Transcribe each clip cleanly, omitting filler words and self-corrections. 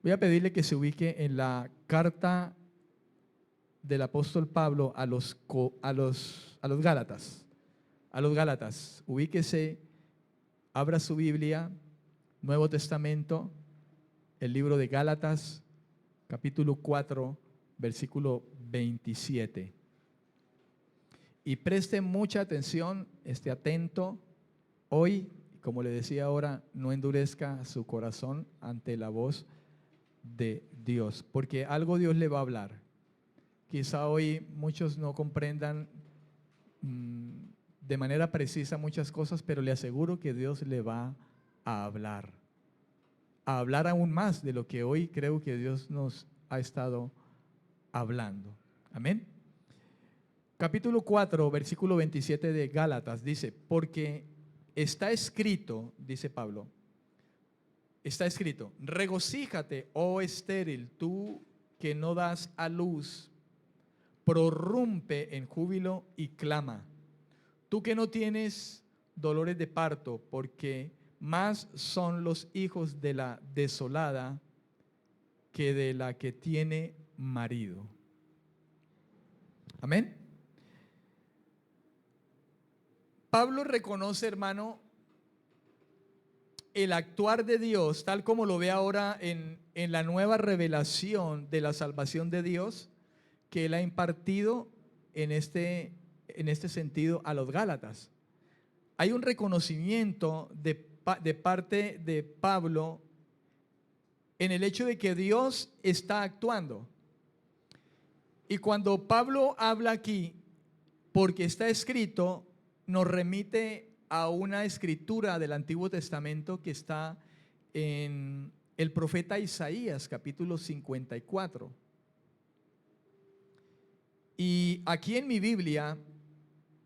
Voy a pedirle que se ubique en la carta del apóstol Pablo a los Gálatas. A los Gálatas, ubíquese, abra su Biblia, Nuevo Testamento, el libro de Gálatas, capítulo 4, versículo 27. Y preste mucha atención, esté atento. Hoy, como le decía ahora, no endurezca su corazón ante la voz de Dios, porque algo Dios le va a hablar. Quizá hoy muchos no comprendan de manera precisa muchas cosas, pero le aseguro que Dios le va a hablar aún más de lo que hoy creo que Dios nos ha estado hablando. Amén. Capítulo 4, versículo 27 de Gálatas dice: porque está escrito, dice Pablo, está escrito, regocíjate, oh estéril, tú que no das a luz, prorrumpe en júbilo y clama, tú que no tienes dolores de parto, porque más son los hijos de la desolada que de la que tiene marido. Amén. Pablo reconoce, hermano, el actuar de Dios, tal como lo ve ahora en la nueva revelación de la salvación de Dios, que Él ha impartido en este sentido a los Gálatas. Hay un reconocimiento de parte de Pablo en el hecho de que Dios está actuando. Y cuando Pablo habla aquí, porque está escrito, nos remite a una escritura del Antiguo Testamento que está en el profeta Isaías, capítulo 54. Y aquí en mi Biblia,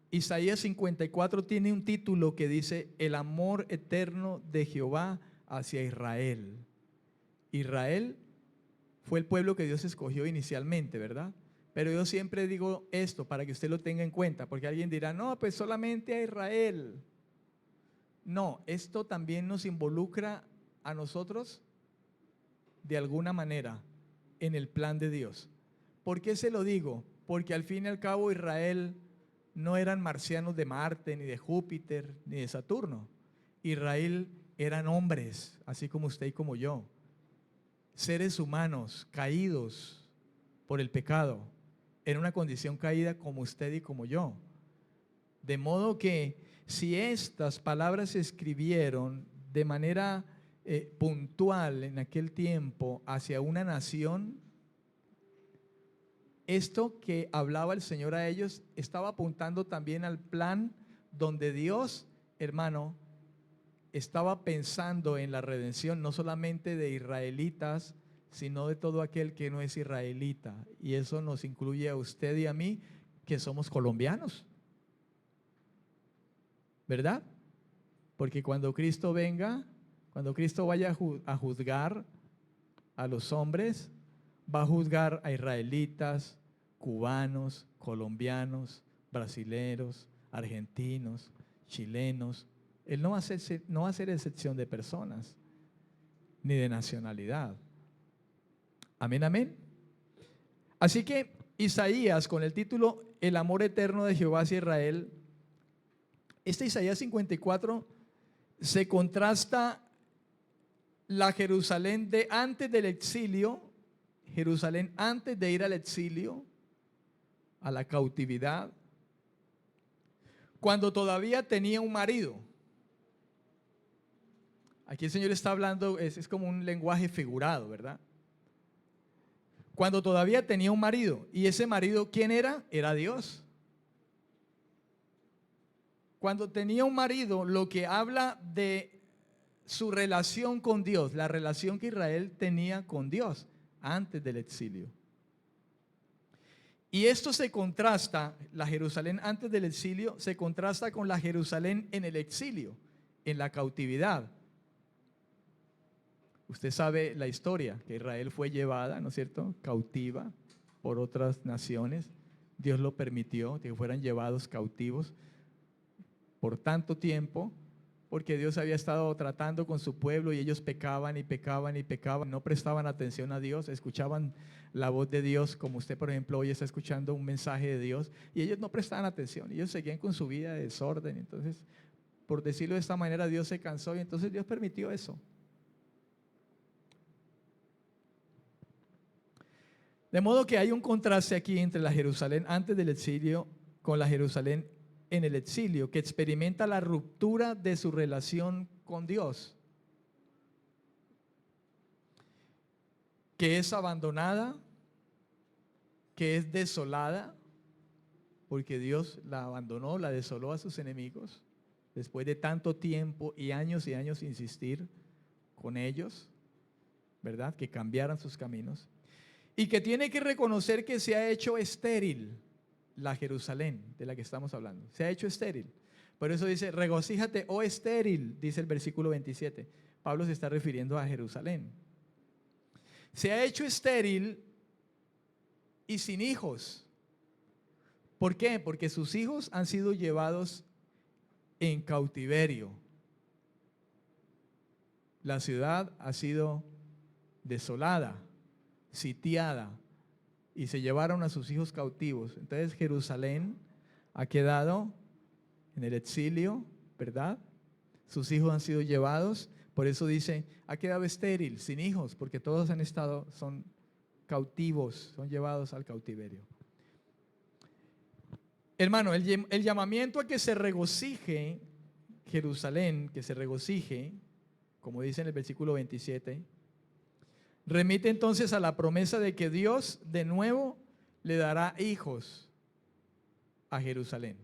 Isaías 54 tiene un título que dice: el amor eterno de Jehová hacia Israel. Israel fue el pueblo que Dios escogió inicialmente, ¿verdad? Pero yo siempre digo esto para que usted lo tenga en cuenta, porque alguien dirá: no, pues solamente a Israel. No, esto también nos involucra a nosotros de alguna manera en el plan de Dios. ¿Por qué se lo digo? Porque al fin y al cabo Israel no eran marcianos de Marte, ni de Júpiter, ni de Saturno. Israel eran hombres, así como usted y como yo, seres humanos caídos por el pecado, en una condición caída como usted y como yo. De modo que si estas palabras se escribieron de manera puntual en aquel tiempo hacia una nación, esto que hablaba el Señor a ellos estaba apuntando también al plan donde Dios, hermano, estaba pensando en la redención no solamente de israelitas, sino de todo aquel que no es israelita. Y eso nos incluye a usted y a mí, que somos colombianos, ¿verdad? Porque cuando Cristo venga, cuando Cristo vaya a juzgar a los hombres, va a juzgar a israelitas, cubanos, colombianos, brasileros, argentinos, chilenos. Él no va a hacer excepción de personas, ni de nacionalidad. Amén, amén. Así que Isaías, con el título El amor eterno de Jehová hacia Israel, este Isaías 54 se contrasta la Jerusalén de antes del exilio, Jerusalén antes de ir al exilio, a la cautividad, cuando todavía tenía un marido. Aquí el Señor está hablando, es como un lenguaje figurado, ¿verdad? Cuando todavía tenía un marido. ¿Y ese marido quién era? Era Dios. Cuando tenía un marido, lo que habla de su relación con Dios, la relación que Israel tenía con Dios antes del exilio. Y esto se contrasta, la Jerusalén antes del exilio, se contrasta con la Jerusalén en el exilio, en la cautividad. Usted sabe la historia, que Israel fue llevada, ¿no es cierto?, cautiva por otras naciones. Dios lo permitió, que fueran llevados cautivos por tanto tiempo, porque Dios había estado tratando con su pueblo y ellos pecaban y pecaban y pecaban, no prestaban atención a Dios, escuchaban la voz de Dios, como usted por ejemplo hoy está escuchando un mensaje de Dios, y ellos no prestaban atención, ellos seguían con su vida de desorden. Entonces, por decirlo de esta manera, Dios se cansó y entonces Dios permitió eso. De modo que hay un contraste aquí entre la Jerusalén antes del exilio con la Jerusalén en el exilio, que experimenta la ruptura de su relación con Dios, que es abandonada, que es desolada, porque Dios la abandonó, la desoló a sus enemigos, después de tanto tiempo y años insistir con ellos, ¿verdad? Que cambiaran sus caminos, y que tiene que reconocer que se ha hecho estéril. La Jerusalén de la que estamos hablando se ha hecho estéril. Por eso dice, regocíjate, oh estéril, dice el versículo 27. Pablo se está refiriendo a Jerusalén. Se ha hecho estéril y sin hijos. ¿Por qué? Porque sus hijos han sido llevados en cautiverio. La ciudad ha sido desolada, sitiada, y se llevaron a sus hijos cautivos. Entonces Jerusalén ha quedado en el exilio, ¿verdad? Sus hijos han sido llevados. Por eso dice, ha quedado estéril, sin hijos, porque todos son cautivos, son llevados al cautiverio. Hermano, el llamamiento a que se regocije Jerusalén, que se regocije, como dice en el versículo 27, remite entonces a la promesa de que Dios de nuevo le dará hijos a Jerusalén,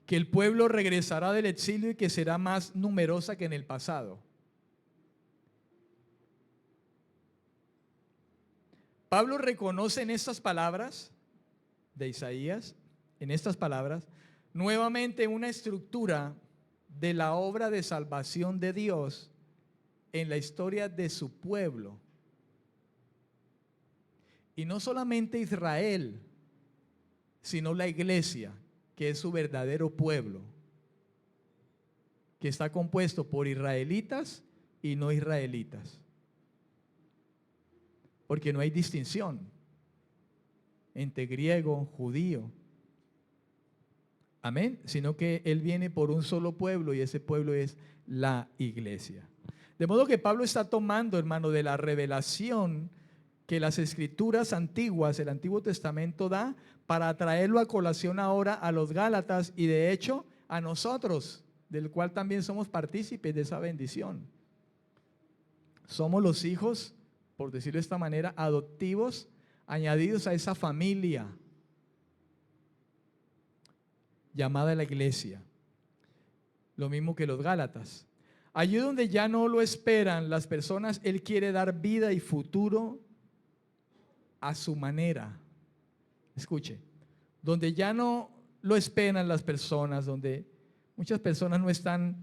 que el pueblo regresará del exilio y que será más numerosa que en el pasado. Pablo reconoce en estas palabras de Isaías, en estas palabras, nuevamente una estructura de la obra de salvación de Dios en la historia de su pueblo. Y no solamente Israel, sino la iglesia, que es su verdadero pueblo, que está compuesto por israelitas y no israelitas. Porque no hay distinción entre griego, judío. Amén. Sino que Él viene por un solo pueblo y ese pueblo es la iglesia. De modo que Pablo está tomando, hermano, de la revelación que las escrituras antiguas, el Antiguo Testamento da, para traerlo a colación ahora a los Gálatas y de hecho a nosotros, del cual también somos partícipes de esa bendición. Somos los hijos, por decirlo de esta manera, adoptivos, añadidos a esa familia llamada la iglesia. Lo mismo que los Gálatas. Allí donde ya no lo esperan las personas, Él quiere dar vida y futuro a su manera. Escuche, donde ya no lo esperan las personas, donde muchas personas no están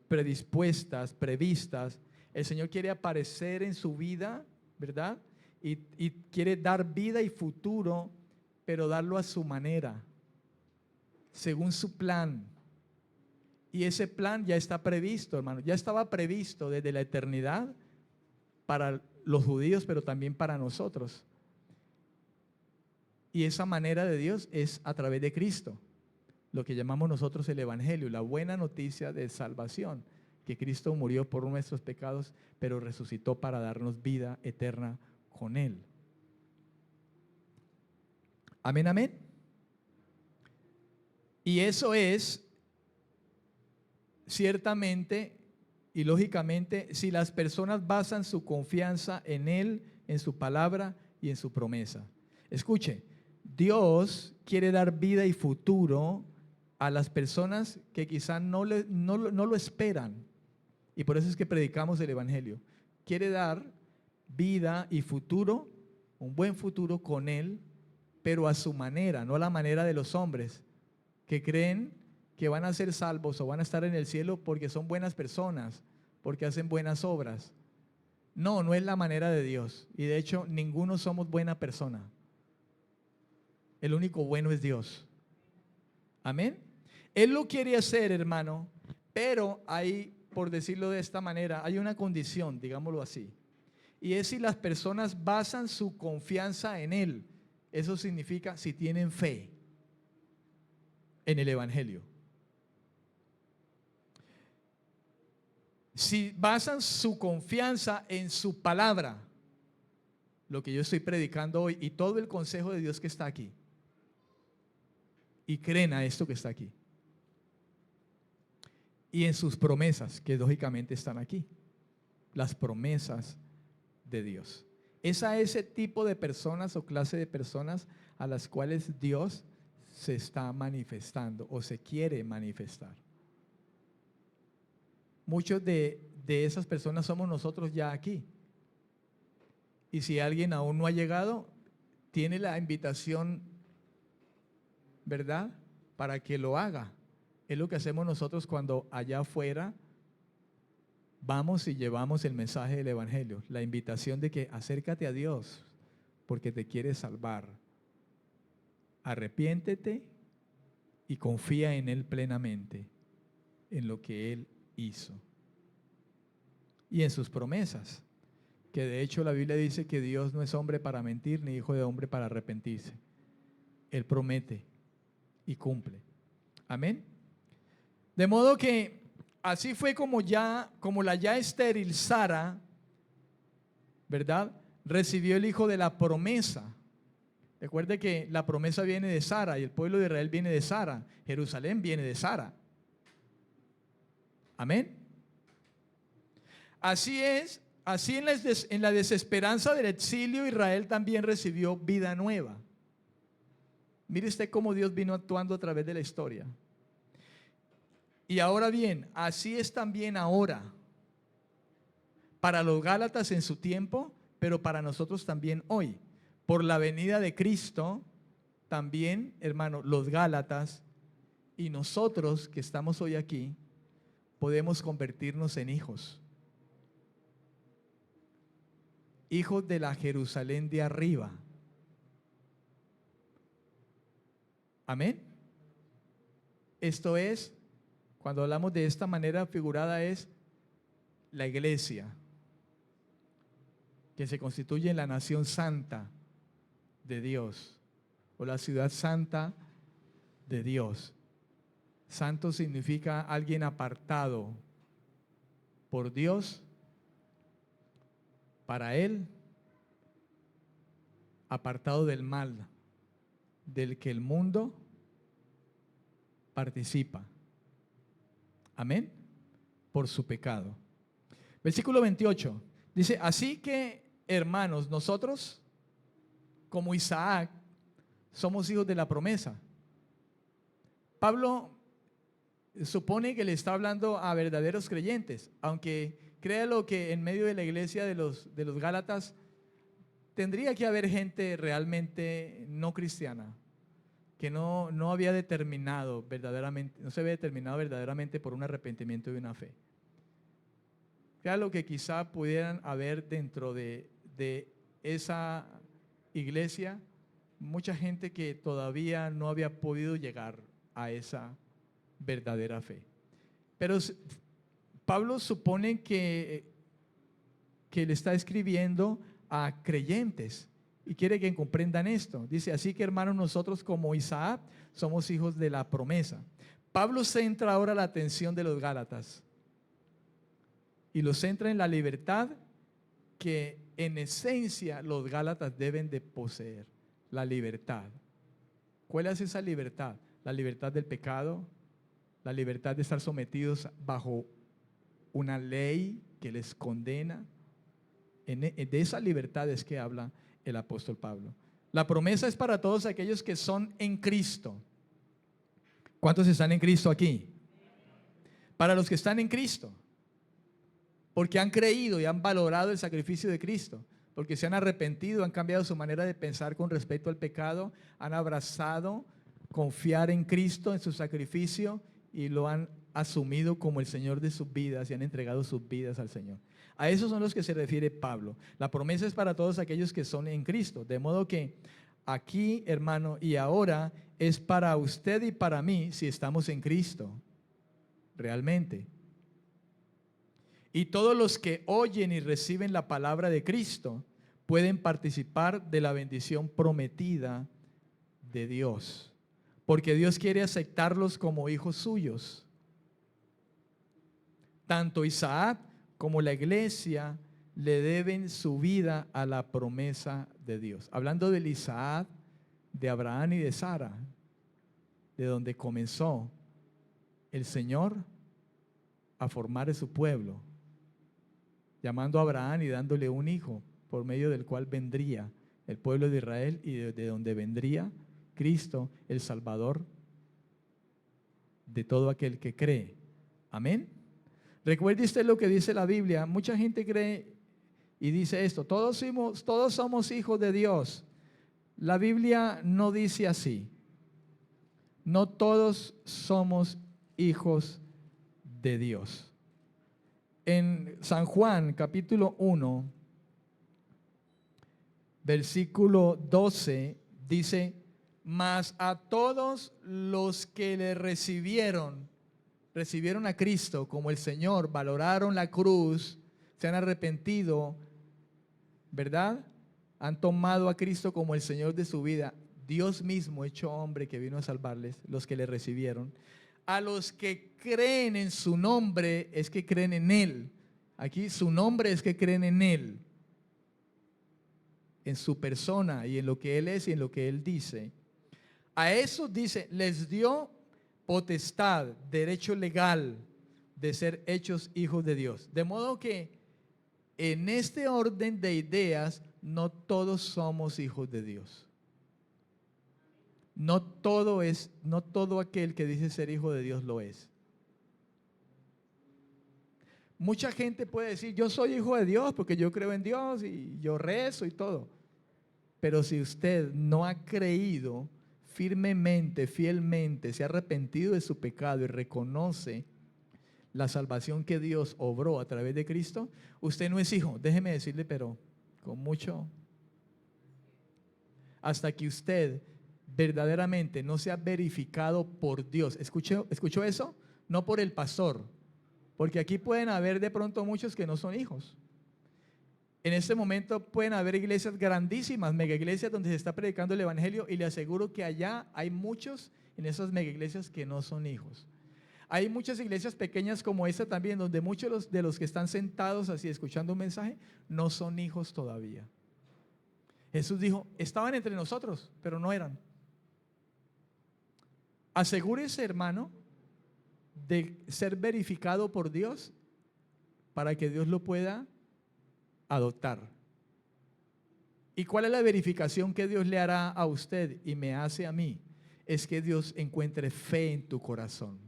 predispuestas, previstas, el Señor quiere aparecer en su vida, ¿verdad? Y quiere dar vida y futuro, pero darlo a su manera, según su plan. Y ese plan ya está previsto, hermano, ya estaba previsto desde la eternidad para los judíos, pero también para nosotros. Y esa manera de Dios es a través de Cristo, lo que llamamos nosotros el Evangelio, la buena noticia de salvación, que Cristo murió por nuestros pecados, pero resucitó para darnos vida eterna con Él. Amén, amén. Y eso es ciertamente y lógicamente si las personas basan su confianza en Él, en su palabra y en su promesa. Escuche, Dios quiere dar vida y futuro a las personas que quizás no lo esperan. Y por eso es que predicamos el Evangelio. Quiere dar vida y futuro, un buen futuro con Él, pero a su manera, no a la manera de los hombres que creen que van a ser salvos o van a estar en el cielo porque son buenas personas, porque hacen buenas obras. No, no es la manera de Dios. Y de hecho, ninguno somos buena persona. El único bueno es Dios. Amén. Él lo quiere hacer, hermano, Pero hay, por decirlo de esta manera, hay una condición, digámoslo así. Y es si las personas basan su confianza en Él. Eso significa si tienen fe en el Evangelio. Si basan su confianza en su palabra, lo que yo estoy predicando hoy y todo el consejo de Dios que está aquí, y creen a esto que está aquí, y en sus promesas, que lógicamente están aquí, las promesas de Dios. Es a ese tipo de personas o clase de personas a las cuales Dios se está manifestando o se quiere manifestar. Muchos de esas personas somos nosotros ya aquí. Y si alguien aún no ha llegado, tiene la invitación, ¿verdad?, para que lo haga. Es lo que hacemos nosotros cuando allá afuera vamos y llevamos el mensaje del Evangelio, la invitación de que acércate a Dios porque te quiere salvar. Arrepiéntete y confía en Él plenamente, en lo que Él hizo y en sus promesas, que de hecho la Biblia dice que Dios no es hombre para mentir ni hijo de hombre para arrepentirse. Él promete y cumple. Amén. De modo que así fue como la ya estéril Sara, ¿verdad?, recibió el hijo de la promesa. Recuerde que la promesa viene de Sara y el pueblo de Israel viene de Sara. Jerusalén viene de Sara. Amén. Así es, así en la desesperanza del exilio, Israel también recibió vida nueva. Mire usted cómo Dios vino actuando a través de la historia. Y ahora bien, así es también ahora. Para los Gálatas en su tiempo, pero para nosotros también hoy. Por la venida de Cristo, también, hermano, los Gálatas y nosotros que estamos hoy aquí, podemos convertirnos en hijos. Hijos de la Jerusalén de arriba. Amén. Esto es, cuando hablamos de esta manera figurada, es la iglesia, que se constituye en la nación santa de Dios, o la ciudad santa de Dios. Santo significa alguien apartado por Dios, para Él, apartado del mal, del que el mundo participa. Amén. Por su pecado. Versículo 28. Dice, así que, hermanos, nosotros, como Isaac, somos hijos de la promesa. Pablo supone que le está hablando a verdaderos creyentes, aunque créalo que en medio de la iglesia de los Gálatas tendría que haber gente realmente no cristiana, que no había determinado verdaderamente, no se había determinado verdaderamente por un arrepentimiento y una fe. Créalo que quizá pudieran haber dentro de esa iglesia mucha gente que todavía no había podido llegar a esa verdadera fe. Pero Pablo supone que le está escribiendo a creyentes y quiere que comprendan esto. Dice, así que hermanos, nosotros como Isaac somos hijos de la promesa. Pablo centra ahora la atención de los Gálatas y los centra en la libertad que en esencia los Gálatas deben de poseer. La libertad. ¿Cuál es esa libertad? La libertad del pecado, la libertad de estar sometidos bajo una ley que les condena. De esa libertad es que habla el apóstol Pablo. La promesa es para todos aquellos que son en Cristo. ¿Cuántos están en Cristo aquí? Para los que están en Cristo, porque han creído y han valorado el sacrificio de Cristo, porque se han arrepentido, han cambiado su manera de pensar con respecto al pecado, han abrazado confiar en Cristo, en su sacrificio, y lo han asumido como el Señor de sus vidas y han entregado sus vidas al Señor. A esos son los que se refiere Pablo. La promesa es para todos aquellos que son en Cristo, de modo que aquí, hermano, y ahora es para usted y para mí si estamos en Cristo. realmente. Y todos los que oyen y reciben la palabra de Cristo pueden participar de la bendición prometida de Dios, porque Dios quiere aceptarlos como hijos suyos. Tanto Isaac como la iglesia le deben su vida a la promesa de Dios. Hablando del Isaac, de Abraham y de Sara, de donde comenzó el Señor a formar su pueblo, llamando a Abraham y dándole un hijo, por medio del cual vendría el pueblo de Israel y de donde vendría Cristo, el Salvador de todo aquel que cree. Amén. Recuerde usted lo que dice la Biblia. Mucha gente cree y dice esto: todos somos hijos de Dios. La Biblia no dice así. No todos somos hijos de Dios. En San Juan capítulo 1, versículo 12 dice: mas a todos los que le recibieron a Cristo como el Señor, valoraron la cruz, se han arrepentido, ¿verdad? Han tomado a Cristo como el Señor de su vida, Dios mismo hecho hombre que vino a salvarles, los que le recibieron. A los que creen en su nombre, es que creen en Él. Aquí su nombre es que creen en Él, en su persona y en lo que Él es y en lo que Él dice. A eso dice, les dio potestad, derecho legal de ser hechos hijos de Dios. De modo que en este orden de ideas, no todos somos hijos de Dios. No todo aquel que dice ser hijo de Dios lo es. Mucha gente puede decir, yo soy hijo de Dios porque yo creo en Dios y yo rezo y todo. Pero si usted no ha creído firmemente, fielmente, se ha arrepentido de su pecado y reconoce la salvación que Dios obró a través de Cristo, usted no es hijo. Déjeme decirle, pero con mucho, hasta que usted verdaderamente no sea verificado por Dios. ¿Escuchó eso? No por el pastor, porque aquí pueden haber de pronto muchos que no son hijos. En este momento pueden haber iglesias grandísimas, mega iglesias donde se está predicando el evangelio, y le aseguro que allá hay muchos en esas mega iglesias que no son hijos. Hay muchas iglesias pequeñas como esta también, donde muchos de los que están sentados así escuchando un mensaje no son hijos todavía. Jesús dijo, estaban entre nosotros, pero no eran. Asegúrese, hermano, de ser verificado por Dios para que Dios lo pueda adoptar. ¿Y cuál es la verificación que Dios le hará a usted y me hace a mí? Es que Dios encuentre fe en tu corazón.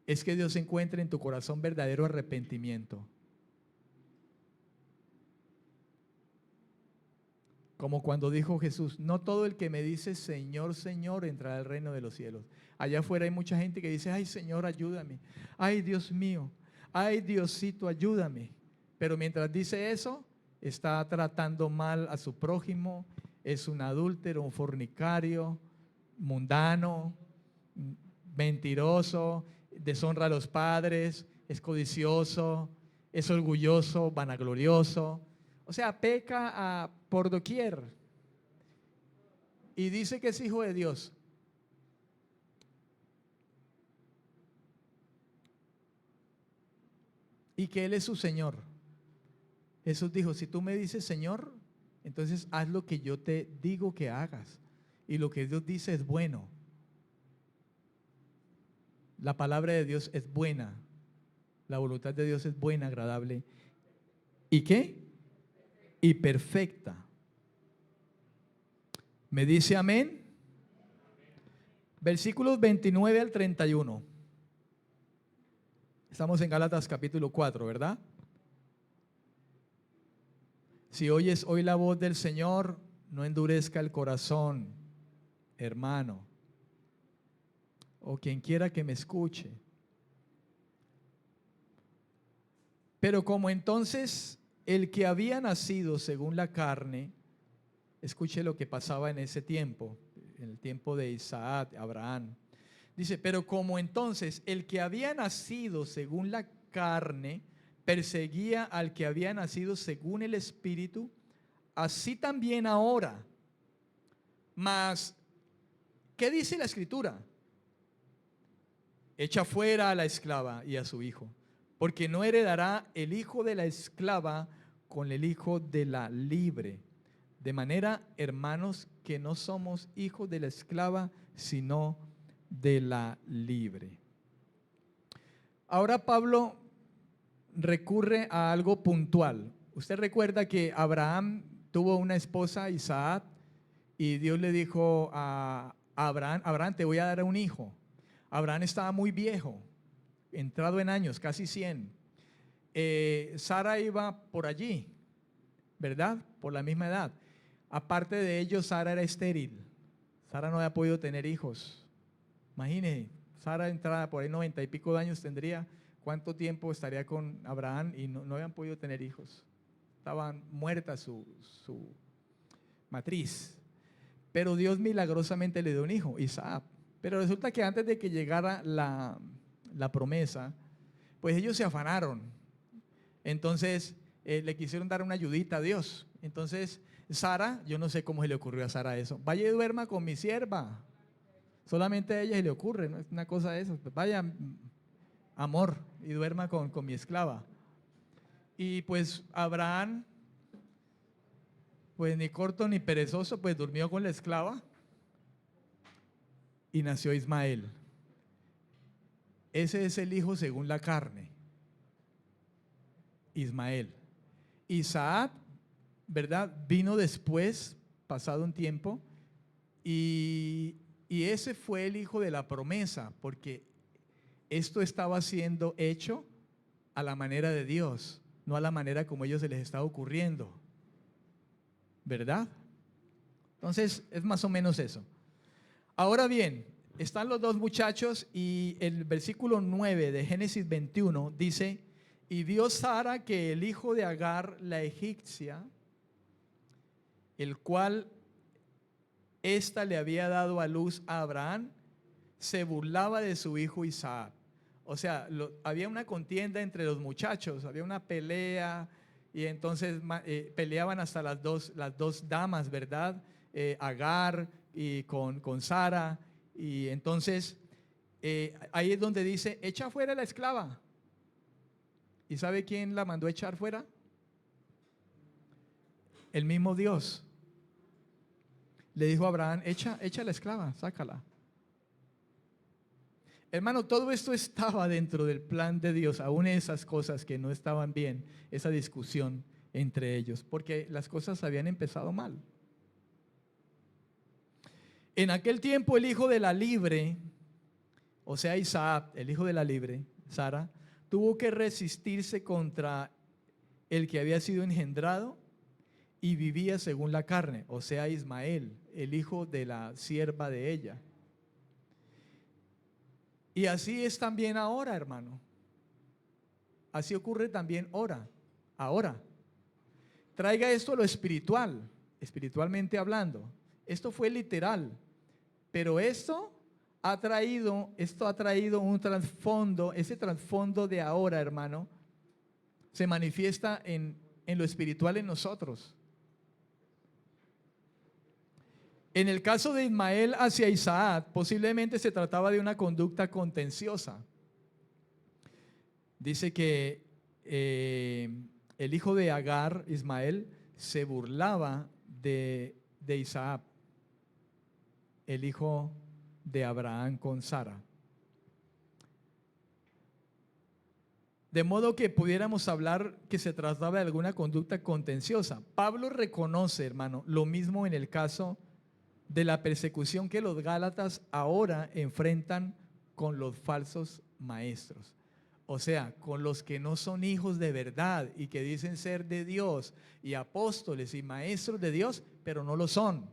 Es que Dios encuentre en tu corazón verdadero arrepentimiento. Como cuando dijo Jesús, no todo el que me dice Señor, Señor entrará al reino de los cielos. Allá afuera hay mucha gente que dice, ay Señor, ayúdame. Ay Dios mío, ay Diosito, ayúdame. Pero mientras dice eso, está tratando mal a su prójimo, es un adúltero, un fornicario, mundano, mentiroso, deshonra a los padres, es codicioso, es orgulloso, vanaglorioso. O sea, peca por doquier y dice que es hijo de Dios. Y que Él es su Señor. Jesús dijo, si tú me dices Señor, entonces haz lo que yo te digo que hagas. Y lo que Dios dice es bueno. La palabra de Dios es buena. La voluntad de Dios es buena, agradable. ¿Y qué? Y perfecta. ¿Me dice amén? Versículos 29 al 31. Estamos en Gálatas capítulo 4, ¿verdad? Si oyes hoy la voz del Señor, no endurezca el corazón, hermano, o quien quiera que me escuche. Pero como entonces el que había nacido según la carne, escuche lo que pasaba en ese tiempo, en el tiempo de Isaac, Abraham, Dice, pero como entonces el que había nacido según la carne perseguía al que había nacido según el Espíritu, así también ahora. Mas, ¿qué dice la Escritura? Echa fuera a la esclava y a su hijo, porque no heredará el hijo de la esclava con el hijo de la libre. De manera, hermanos, que no somos hijos de la esclava, sino de la libre. Ahora Pablo recurre a algo puntual. Usted recuerda que Abraham tuvo una esposa, Isaac, y Dios le dijo a Abraham, Abraham, te voy a dar un hijo. Abraham estaba muy viejo, entrado en años, casi 100. Sara iba por allí, ¿verdad? Por la misma edad. Aparte de ello, Sara era estéril. Sara no había podido tener hijos. Imagine, Sara entrada por ahí 90 y pico de años tendría. ¿Cuánto tiempo estaría con Abraham? Y no habían podido tener hijos. Estaban muerta su matriz. Pero Dios milagrosamente le dio un hijo, Isaac. Pero resulta que antes de que llegara la promesa, pues ellos se afanaron. Entonces le quisieron dar una ayudita a Dios. Entonces Sara, yo no sé cómo se le ocurrió a Sara eso. Vaya y duerma con mi sierva. Solamente a ella se le ocurre, no es una cosa de eso. Pues vaya, amor, y duerma con mi esclava. Y pues Abraham, pues ni corto ni perezoso, pues durmió con la esclava y nació Ismael. Ese es el hijo según la carne, Ismael. Isaac, ¿verdad? Vino después, pasado un tiempo, y ese fue el hijo de la promesa, porque esto estaba siendo hecho a la manera de Dios, no a la manera como a ellos se les estaba ocurriendo, ¿verdad? Entonces es más o menos eso. Ahora bien, están los dos muchachos y el versículo 9 de Génesis 21 dice, y vio Sara que el hijo de Agar, la egipcia, el cual ésta le había dado a luz a Abraham, se burlaba de su hijo Isaac. O sea, había una contienda entre los muchachos, había una pelea y entonces peleaban hasta las dos damas, ¿verdad? Agar y con Sara. Y entonces ahí es donde dice, echa fuera la esclava. ¿Y sabe quién la mandó a echar fuera? El mismo Dios. Le dijo a Abraham, echa la esclava, sácala. Hermano, todo esto estaba dentro del plan de Dios, aún esas cosas que no estaban bien, esa discusión entre ellos, porque las cosas habían empezado mal. En aquel tiempo el hijo de la libre, o sea Isaac, el hijo de la libre, Sara, tuvo que resistirse contra el que había sido engendrado y vivía según la carne, o sea Ismael, el hijo de la sierva de ella. Y así es también ahora, hermano. Así ocurre también ahora. Traiga esto a lo espiritual, espiritualmente hablando. Esto fue literal, pero esto ha traído un trasfondo. Ese trasfondo de ahora, hermano, se manifiesta en lo espiritual en nosotros. En el caso de Ismael hacia Isaac, posiblemente se trataba de una conducta contenciosa. Dice que el hijo de Agar, Ismael, se burlaba de Isaac, el hijo de Abraham con Sara. De modo que pudiéramos hablar que se trataba de alguna conducta contenciosa. Pablo reconoce, hermano, lo mismo en el caso de la persecución que los gálatas ahora enfrentan con los falsos maestros. O sea, con los que no son hijos de verdad y que dicen ser de Dios y apóstoles y maestros de Dios, pero no lo son.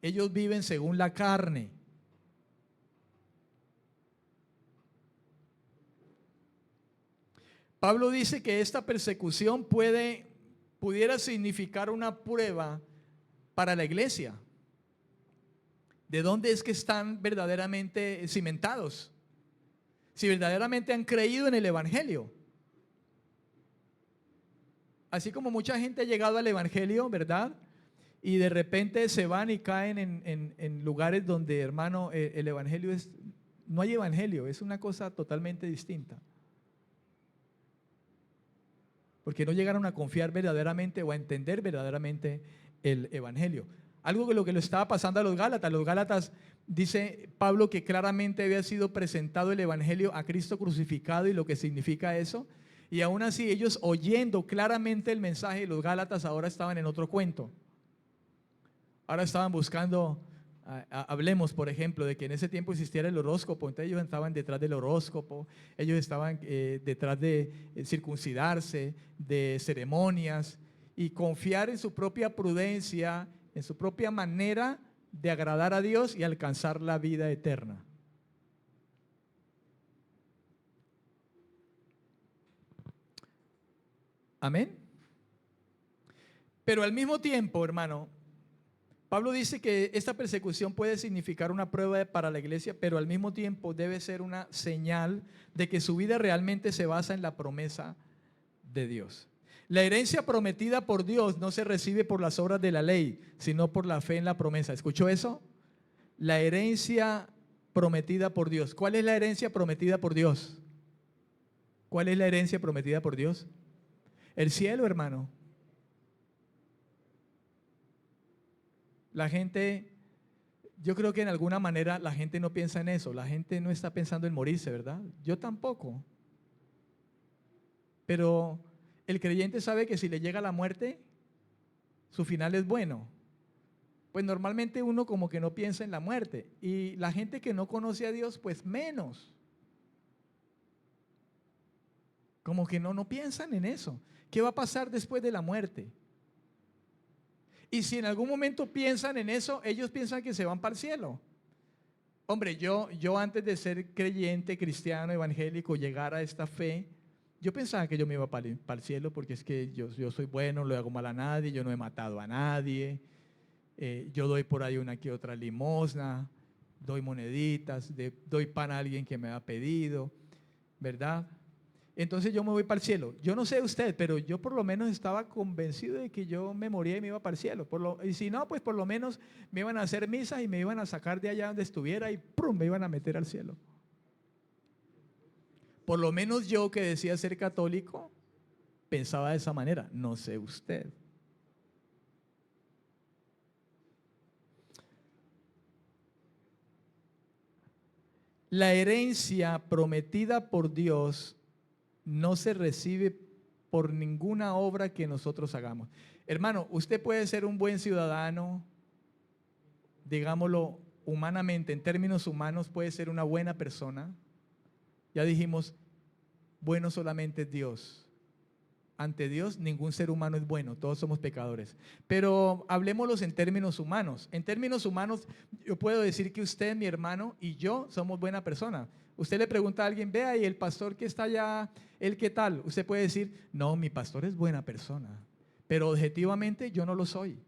Ellos viven según la carne. Pablo dice que esta persecución pudiera significar una prueba para la iglesia. ¿De dónde es que están verdaderamente cimentados? Si verdaderamente han creído en el Evangelio. Así como mucha gente ha llegado al Evangelio, ¿verdad? Y de repente se van y caen en lugares donde, hermano, el Evangelio no hay Evangelio, es una cosa totalmente distinta. Porque no llegaron a confiar verdaderamente o a entender verdaderamente el Evangelio. Algo que lo estaba pasando a los Gálatas, dice Pablo que claramente había sido presentado el Evangelio a Cristo crucificado y lo que significa eso. Y aún así ellos, oyendo claramente el mensaje de los Gálatas, ahora estaban en otro cuento. Ahora estaban buscando, hablemos por ejemplo de que en ese tiempo existiera el horóscopo, entonces ellos estaban detrás del horóscopo, ellos estaban detrás de circuncidarse, de ceremonias y confiar en su propia prudencia, en su propia manera de agradar a Dios y alcanzar la vida eterna. Amén. Pero al mismo tiempo, hermano, Pablo dice que esta persecución puede significar una prueba para la iglesia, pero al mismo tiempo debe ser una señal de que su vida realmente se basa en la promesa de Dios. La herencia prometida por Dios no se recibe por las obras de la ley, sino por la fe en la promesa. ¿Escuchó eso? La herencia prometida por Dios. ¿Cuál es la herencia prometida por Dios? ¿Cuál es la herencia prometida por Dios? El cielo, hermano. La gente, yo creo que en alguna manera la gente no piensa en eso. La gente no está pensando en morirse, ¿verdad? Yo tampoco. Pero el creyente sabe que si le llega la muerte, su final es bueno. Pues normalmente uno como que no piensa en la muerte. Y la gente que no conoce a Dios, pues menos. Como que no piensan en eso. ¿Qué va a pasar después de la muerte? Y si en algún momento piensan en eso, ellos piensan que se van para el cielo. Hombre, yo antes de ser creyente, cristiano, evangélico, llegar a esta fe, yo pensaba que yo me iba para el cielo porque es que yo soy bueno, no le hago mal a nadie, yo no he matado a nadie, yo doy por ahí una que otra limosna, doy moneditas, doy pan a alguien que me ha pedido, ¿verdad? Entonces yo me voy para el cielo. Yo no sé usted, pero yo por lo menos estaba convencido de que yo me moría y me iba para el cielo. Y si no, pues por lo menos me iban a hacer misas y me iban a sacar de allá donde estuviera y ¡prum!, me iban a meter al cielo. Por lo menos yo, que decía ser católico, pensaba de esa manera. No sé usted. La herencia prometida por Dios no se recibe por ninguna obra que nosotros hagamos. Hermano, usted puede ser un buen ciudadano, digámoslo humanamente, en términos humanos puede ser una buena persona. Ya dijimos, bueno solamente es Dios. Ante Dios ningún ser humano es bueno, todos somos pecadores. Pero hablemoslos en términos humanos. En términos humanos yo puedo decir que usted, mi hermano, y yo somos buena persona. Usted le pregunta a alguien, vea, y el pastor que está allá, ¿él qué tal? Usted puede decir, no, mi pastor es buena persona, pero objetivamente yo no lo soy.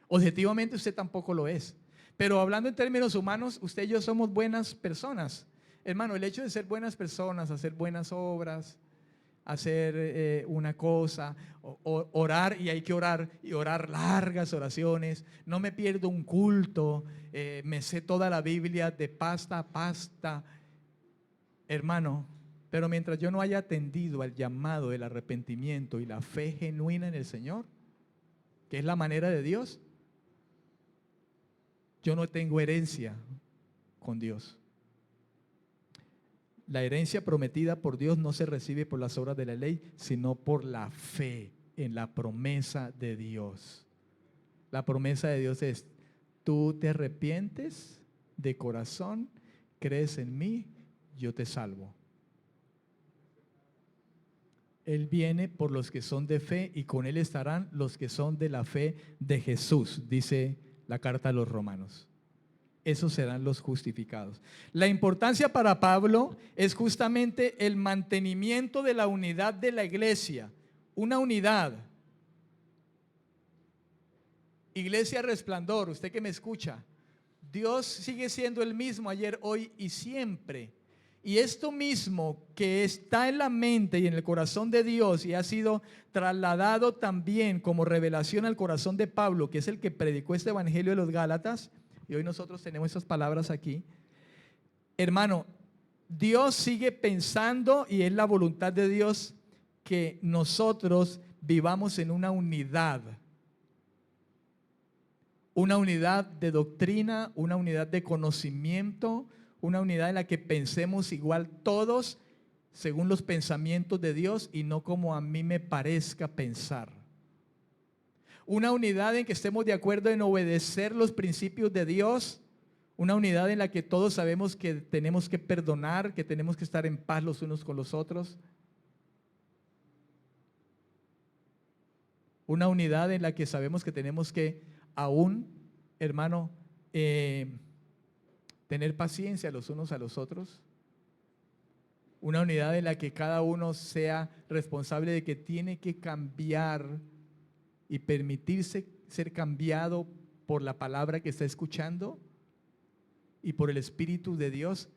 Objetivamente usted tampoco lo es. Pero hablando en términos humanos, usted y yo somos buenas personas. Hermano, el hecho de ser buenas personas, hacer buenas obras, hacer una cosa, orar, y hay que orar, y orar largas oraciones, no me pierdo un culto, me sé toda la Biblia de pasta a pasta, hermano, pero mientras yo no haya atendido al llamado del arrepentimiento y la fe genuina en el Señor, que es la manera de Dios, yo no tengo herencia con Dios. La herencia prometida por Dios no se recibe por las obras de la ley, sino por la fe en la promesa de Dios. La promesa de Dios es, tú te arrepientes de corazón, crees en mí, yo te salvo. Él viene por los que son de fe y con Él estarán los que son de la fe de Jesús, dice la carta a los Romanos. Esos serán los justificados. La importancia para Pablo es justamente el mantenimiento de la unidad de la iglesia, una unidad. Iglesia Resplandor, usted que me escucha, Dios sigue siendo el mismo ayer, hoy y siempre. Y esto mismo que está en la mente y en el corazón de Dios y ha sido trasladado también como revelación al corazón de Pablo, que es el que predicó este evangelio de los Gálatas, y hoy nosotros tenemos esas palabras aquí. Hermano, Dios sigue pensando y es la voluntad de Dios que nosotros vivamos en una unidad de doctrina, una unidad de conocimiento, una unidad en la que pensemos igual todos según los pensamientos de Dios y no como a mí me parezca pensar. Una unidad en que estemos de acuerdo en obedecer los principios de Dios, una unidad en la que todos sabemos que tenemos que perdonar, que tenemos que estar en paz los unos con los otros. Una unidad en la que sabemos que tenemos que aún, hermano, tener paciencia los unos a los otros. Una unidad en la que cada uno sea responsable de que tiene que cambiar y permitirse ser cambiado por la palabra que está escuchando y por el Espíritu de Dios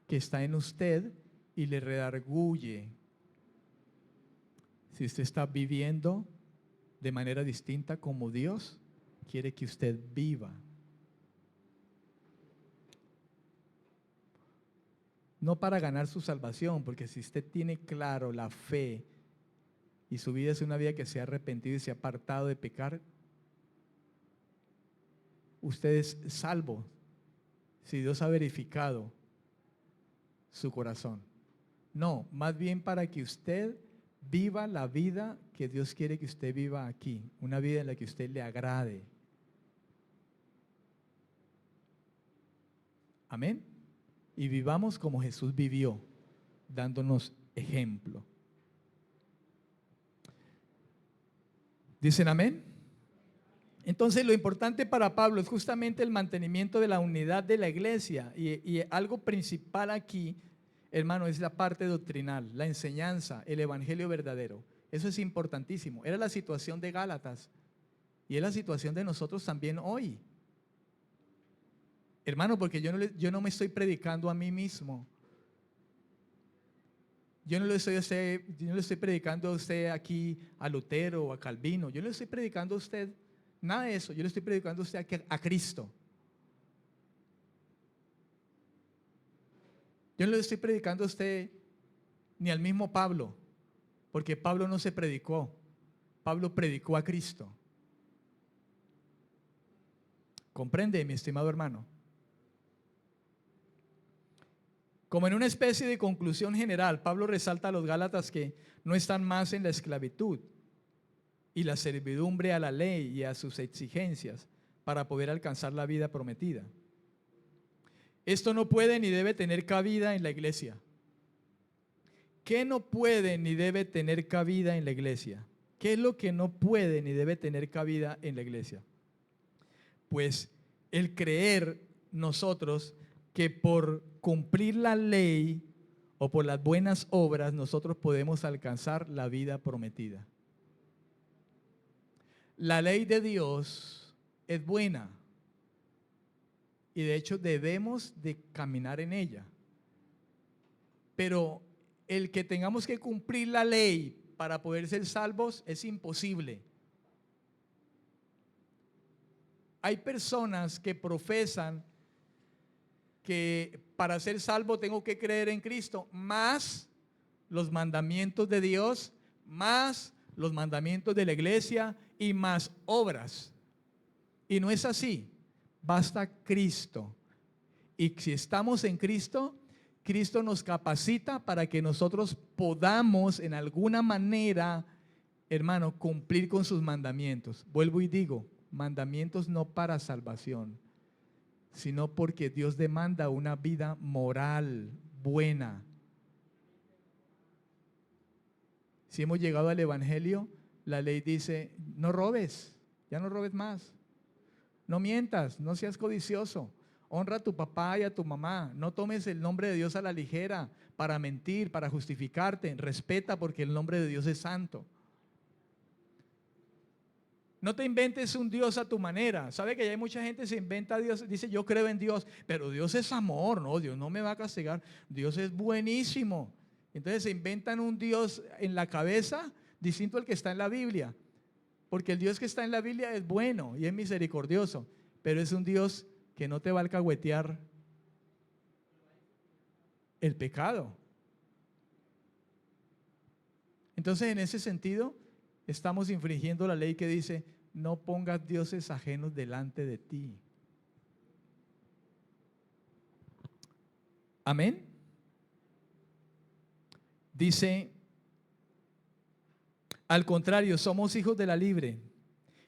que está en usted y le redarguye. Si usted está viviendo de manera distinta como Dios quiere que usted viva. No para ganar su salvación, porque si usted tiene claro la fe y su vida es una vida que se ha arrepentido y se ha apartado de pecar, usted es salvo si Dios ha verificado su corazón. No, más bien para que usted viva la vida que Dios quiere que usted viva aquí, una vida en la que usted le agrade. Amén. Y vivamos como Jesús vivió, dándonos ejemplo. ¿Dicen amén? Entonces lo importante para Pablo es justamente el mantenimiento de la unidad de la iglesia y algo principal aquí, hermano, es la parte doctrinal, la enseñanza, el evangelio verdadero. Eso es importantísimo. Era la situación de Gálatas y es la situación de nosotros también hoy. Hermano, porque yo no me estoy predicando a mí mismo. Yo no le estoy predicando a usted aquí a Lutero o a Calvino. Yo no le estoy predicando a usted nada de eso. Yo le estoy predicando a usted a Cristo. Yo no le estoy predicando a usted ni al mismo Pablo, porque Pablo no se predicó. Pablo predicó a Cristo. ¿Comprende, mi estimado hermano? Como en una especie de conclusión general, Pablo resalta a los Gálatas que no están más en la esclavitud y la servidumbre a la ley y a sus exigencias para poder alcanzar la vida prometida. Esto no puede ni debe tener cabida en la iglesia. ¿Qué no puede ni debe tener cabida en la iglesia? ¿Qué es lo que no puede ni debe tener cabida en la iglesia? Pues el creer nosotros que por cumplir la ley o por las buenas obras nosotros podemos alcanzar la vida prometida. La ley de Dios es buena y de hecho debemos de caminar en ella. Pero el que tengamos que cumplir la ley para poder ser salvos es imposible. Hay personas que profesan que para ser salvo tengo que creer en Cristo, más los mandamientos de Dios, más los mandamientos de la iglesia y más obras. Y no es así, basta Cristo. Y si estamos en Cristo, Cristo nos capacita para que nosotros podamos en alguna manera, hermano, cumplir con sus mandamientos. Vuelvo y digo, mandamientos no para salvación, sino porque Dios demanda una vida moral buena. Si hemos llegado al evangelio, la ley dice, no robes, ya no robes más. No mientas, no seas codicioso. Honra a tu papá y a tu mamá. No tomes el nombre de Dios a la ligera para mentir, para justificarte. Respeta porque el nombre de Dios es santo. No te inventes un Dios a tu manera. ¿Sabe que ya hay mucha gente que se inventa a Dios? Dice, yo creo en Dios, pero Dios es amor, no, Dios no me va a castigar, Dios es buenísimo. Entonces se inventan un Dios en la cabeza distinto al que está en la Biblia, porque el Dios que está en la Biblia es bueno y es misericordioso, pero es un Dios que no te va a alcahuetear el pecado. Entonces, en ese sentido, estamos infringiendo la ley que dice, no pongas dioses ajenos delante de ti. Amén. Dice, al contrario, somos hijos de la libre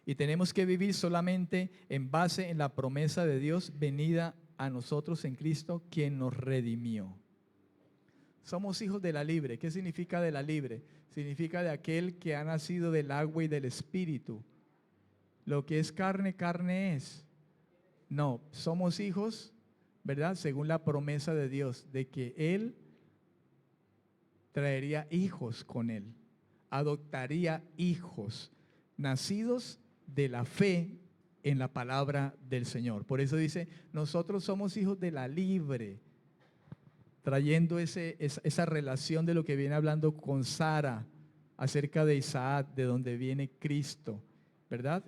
y tenemos que vivir solamente en base en la promesa de Dios venida a nosotros en Cristo, quien nos redimió. Somos hijos de la libre. ¿Qué significa de la libre? Significa de aquel que ha nacido del agua y del espíritu. Lo que es carne, carne es. No, somos hijos, ¿verdad? Según la promesa de Dios, de que Él traería hijos con Él, adoptaría hijos nacidos de la fe en la palabra del Señor. Por eso dice, nosotros somos hijos de la libre, trayendo esa relación de lo que viene hablando con Sara acerca de Isaac, de donde viene Cristo, ¿verdad?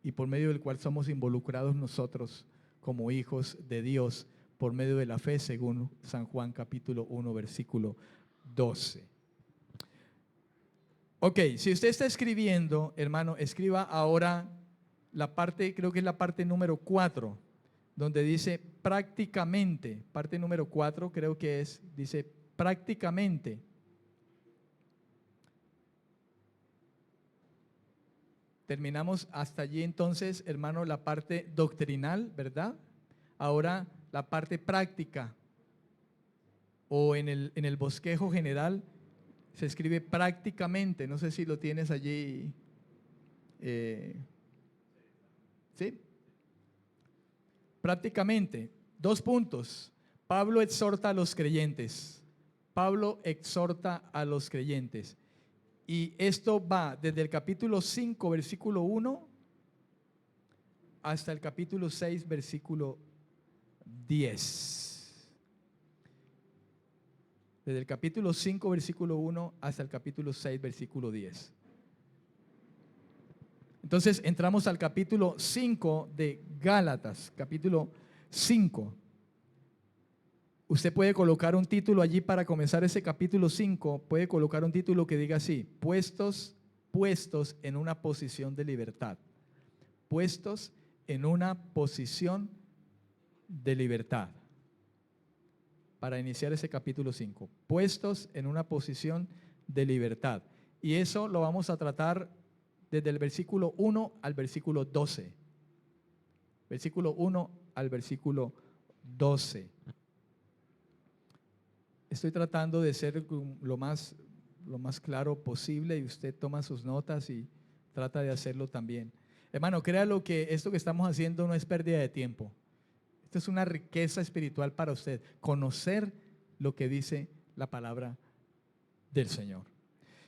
Y por medio del cual somos involucrados nosotros como hijos de Dios por medio de la fe, según San Juan capítulo 1, versículo 12. Ok, si usted está escribiendo, hermano, escriba ahora la parte, creo que es la parte número 4, donde dice prácticamente, parte número 4 creo que es, dice prácticamente. Terminamos hasta allí entonces, hermano, la parte doctrinal, ¿verdad? Ahora la parte práctica, o en el bosquejo general se escribe prácticamente, no sé si lo tienes allí, ¿sí? Prácticamente, 2 puntos. Pablo exhorta a los creyentes. Pablo exhorta a los creyentes. Y esto va desde el capítulo 5, versículo 1, hasta el capítulo 6, versículo 10. Desde el capítulo 5, versículo 1, hasta el capítulo 6, versículo 10. Entonces entramos al capítulo 5 de Gálatas, capítulo 5. Usted puede colocar un título allí para comenzar ese capítulo 5, puede colocar un título que diga así, puestos en una posición de libertad. Puestos en una posición de libertad. Para iniciar ese capítulo 5, puestos en una posición de libertad. Y eso lo vamos a tratar desde el versículo 1 al versículo 12. Versículo 1 al versículo 12. Estoy tratando de ser lo más claro posible y usted toma sus notas y trata de hacerlo también. Hermano, créalo que esto que estamos haciendo no es pérdida de tiempo. Esto es una riqueza espiritual para usted, conocer lo que dice la palabra del Señor.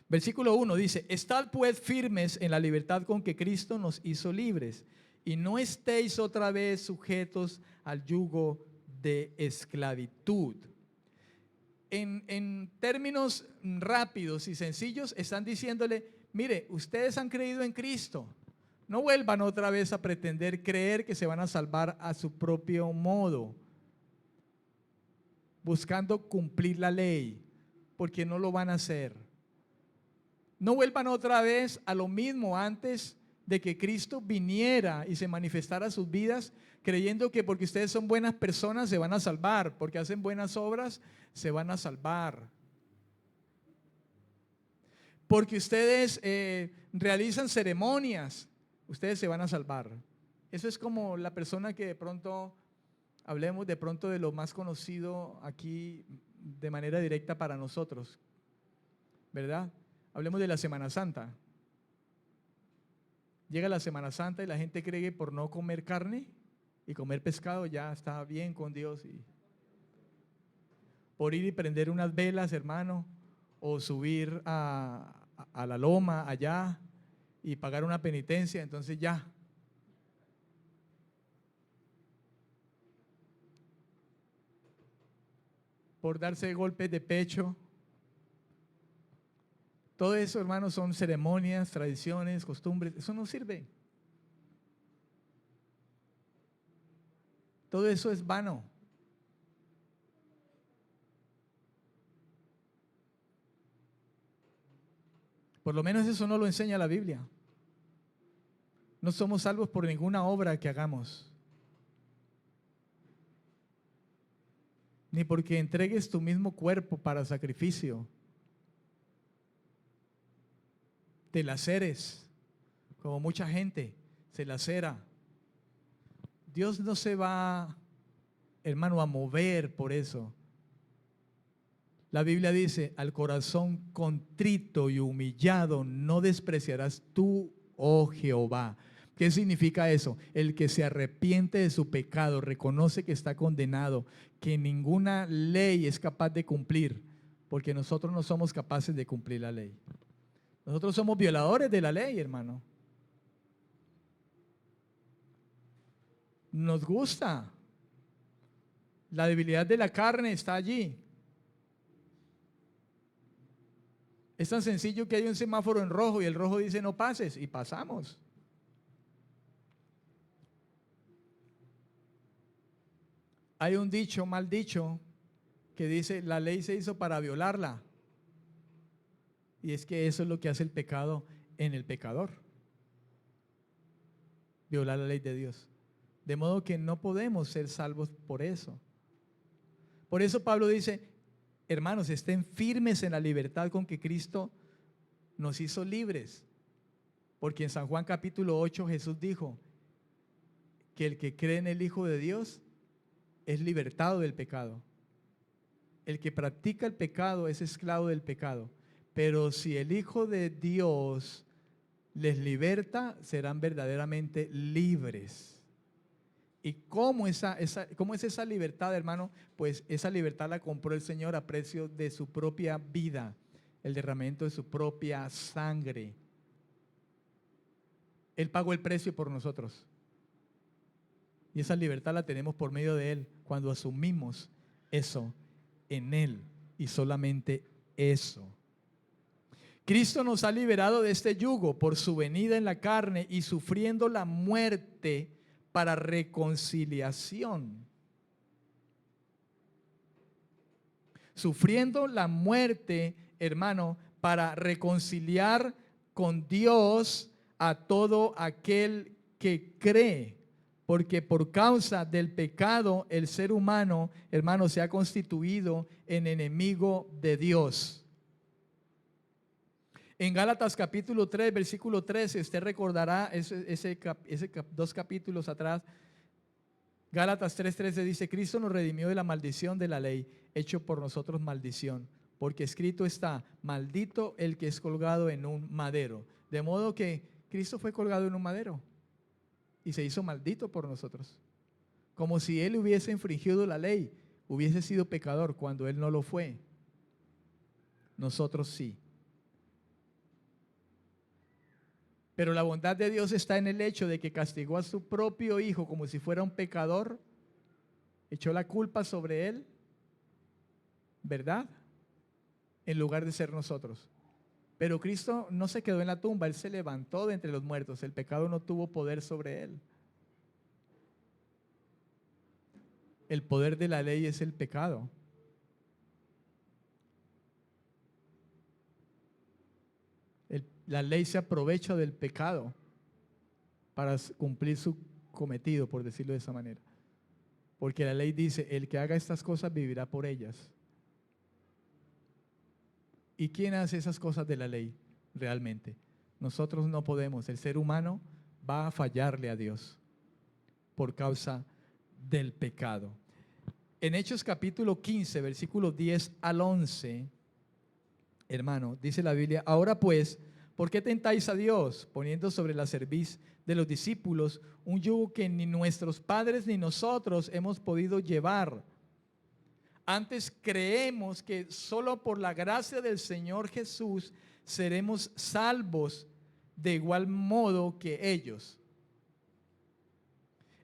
Versículo 1 dice, estad pues firmes en la libertad con que Cristo nos hizo libres y no estéis otra vez sujetos al yugo de esclavitud. En términos rápidos y sencillos están diciéndole, mire, ustedes han creído en Cristo, no vuelvan otra vez a pretender creer que se van a salvar a su propio modo, buscando cumplir la ley, porque no lo van a hacer. No vuelvan otra vez a lo mismo antes de que Cristo viniera y se manifestara a sus vidas, creyendo que porque ustedes son buenas personas se van a salvar, porque hacen buenas obras se van a salvar. Porque ustedes realizan ceremonias, ustedes se van a salvar. Eso es como la persona que de pronto, hablemos de pronto de lo más conocido aquí de manera directa para nosotros, ¿verdad? Hablemos de la Semana Santa. Llega la Semana Santa y la gente cree que por no comer carne y comer pescado ya está bien con Dios. Y por ir y prender unas velas, hermano, o subir a la loma allá y pagar una penitencia, entonces ya. Por darse golpes de pecho. Todo eso, hermanos, son ceremonias, tradiciones, costumbres. Eso no sirve. Todo eso es vano. Por lo menos eso no lo enseña la Biblia. No somos salvos por ninguna obra que hagamos. Ni porque entregues tu mismo cuerpo para sacrificio. Te laceres, como mucha gente se lacera. Dios no se va, hermano, a mover por eso. La Biblia dice, al corazón contrito y humillado no despreciarás tú, oh Jehová. ¿Qué significa eso? El que se arrepiente de su pecado, reconoce que está condenado, que ninguna ley es capaz de cumplir, porque nosotros no somos capaces de cumplir la ley. Nosotros somos violadores de la ley, hermano. Nos gusta. La debilidad de la carne está allí. Es tan sencillo que hay un semáforo en rojo y el rojo dice no pases y pasamos. Hay un dicho, mal dicho, que dice la ley se hizo para violarla. Y es que eso es lo que hace el pecado en el pecador. Violar la ley de Dios. De modo que no podemos ser salvos por eso. Por eso Pablo dice, hermanos, estén firmes en la libertad con que Cristo nos hizo libres. Porque en San Juan capítulo 8 Jesús dijo que el que cree en el Hijo de Dios es libertado del pecado. El que practica el pecado es esclavo del pecado. Pero si el Hijo de Dios les liberta, serán verdaderamente libres. ¿Y cómo es esa libertad, hermano? Pues esa libertad la compró el Señor a precio de su propia vida, el derramamiento de su propia sangre. Él pagó el precio por nosotros. Y esa libertad la tenemos por medio de Él, cuando asumimos eso en Él y solamente eso. Cristo nos ha liberado de este yugo por su venida en la carne y sufriendo la muerte para reconciliación. Sufriendo la muerte, hermano, para reconciliar con Dios a todo aquel que cree. Porque por causa del pecado, el ser humano, hermano, se ha constituido en enemigo de Dios. En Gálatas capítulo 3, versículo 13, usted recordará dos capítulos atrás. Gálatas 3:13 dice, Cristo nos redimió de la maldición de la ley, hecho por nosotros maldición, porque escrito está, maldito el que es colgado en un madero. De modo que Cristo fue colgado en un madero y se hizo maldito por nosotros. Como si Él hubiese infringido la ley, hubiese sido pecador cuando Él no lo fue. Nosotros sí. Pero la bondad de Dios está en el hecho de que castigó a su propio Hijo como si fuera un pecador, echó la culpa sobre Él, ¿verdad? En lugar de ser nosotros. Pero Cristo no se quedó en la tumba, Él se levantó de entre los muertos, el pecado no tuvo poder sobre Él. El poder de la ley es el pecado. La ley se aprovecha del pecado para cumplir su cometido, por decirlo de esa manera. Porque la ley dice, el que haga estas cosas vivirá por ellas. ¿Y quién hace esas cosas de la ley realmente? Nosotros no podemos. El ser humano va a fallarle a Dios por causa del pecado. En Hechos capítulo 15, versículos 10 al 11, hermano, dice la Biblia, ahora pues, ¿por qué tentáis a Dios poniendo sobre la cerviz de los discípulos un yugo que ni nuestros padres ni nosotros hemos podido llevar? Antes creemos que solo por la gracia del Señor Jesús seremos salvos de igual modo que ellos.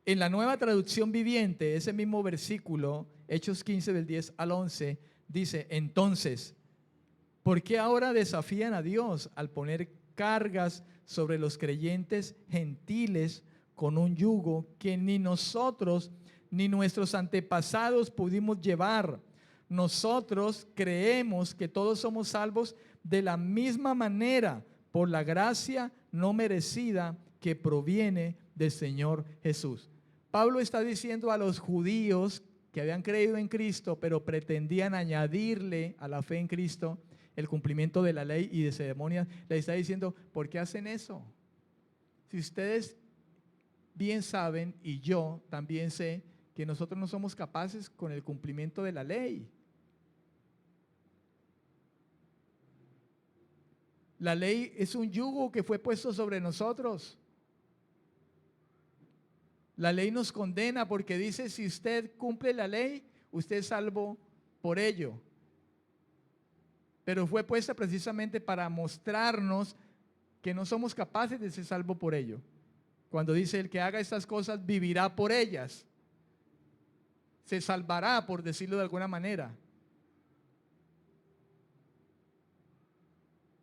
En la Nueva Traducción Viviente, ese mismo versículo, Hechos 15 del 10 al 11, dice: entonces, ¿por qué ahora desafían a Dios al poner cargas sobre los creyentes gentiles con un yugo que ni nosotros ni nuestros antepasados pudimos llevar? Nosotros creemos que todos somos salvos de la misma manera, por la gracia no merecida que proviene del Señor Jesús. Pablo está diciendo a los judíos que habían creído en Cristo, pero pretendían añadirle a la fe en Cristo el cumplimiento de la ley y de ceremonias, le está diciendo: ¿por qué hacen eso? Si ustedes bien saben, y yo también sé, que nosotros no somos capaces con el cumplimiento de la ley. La ley es un yugo que fue puesto sobre nosotros. La ley nos condena porque dice: si usted cumple la ley, usted es salvo por ello. Pero fue puesta precisamente para mostrarnos que no somos capaces de ser salvos por ello. Cuando dice: el que haga estas cosas vivirá por ellas, se salvará, por decirlo de alguna manera.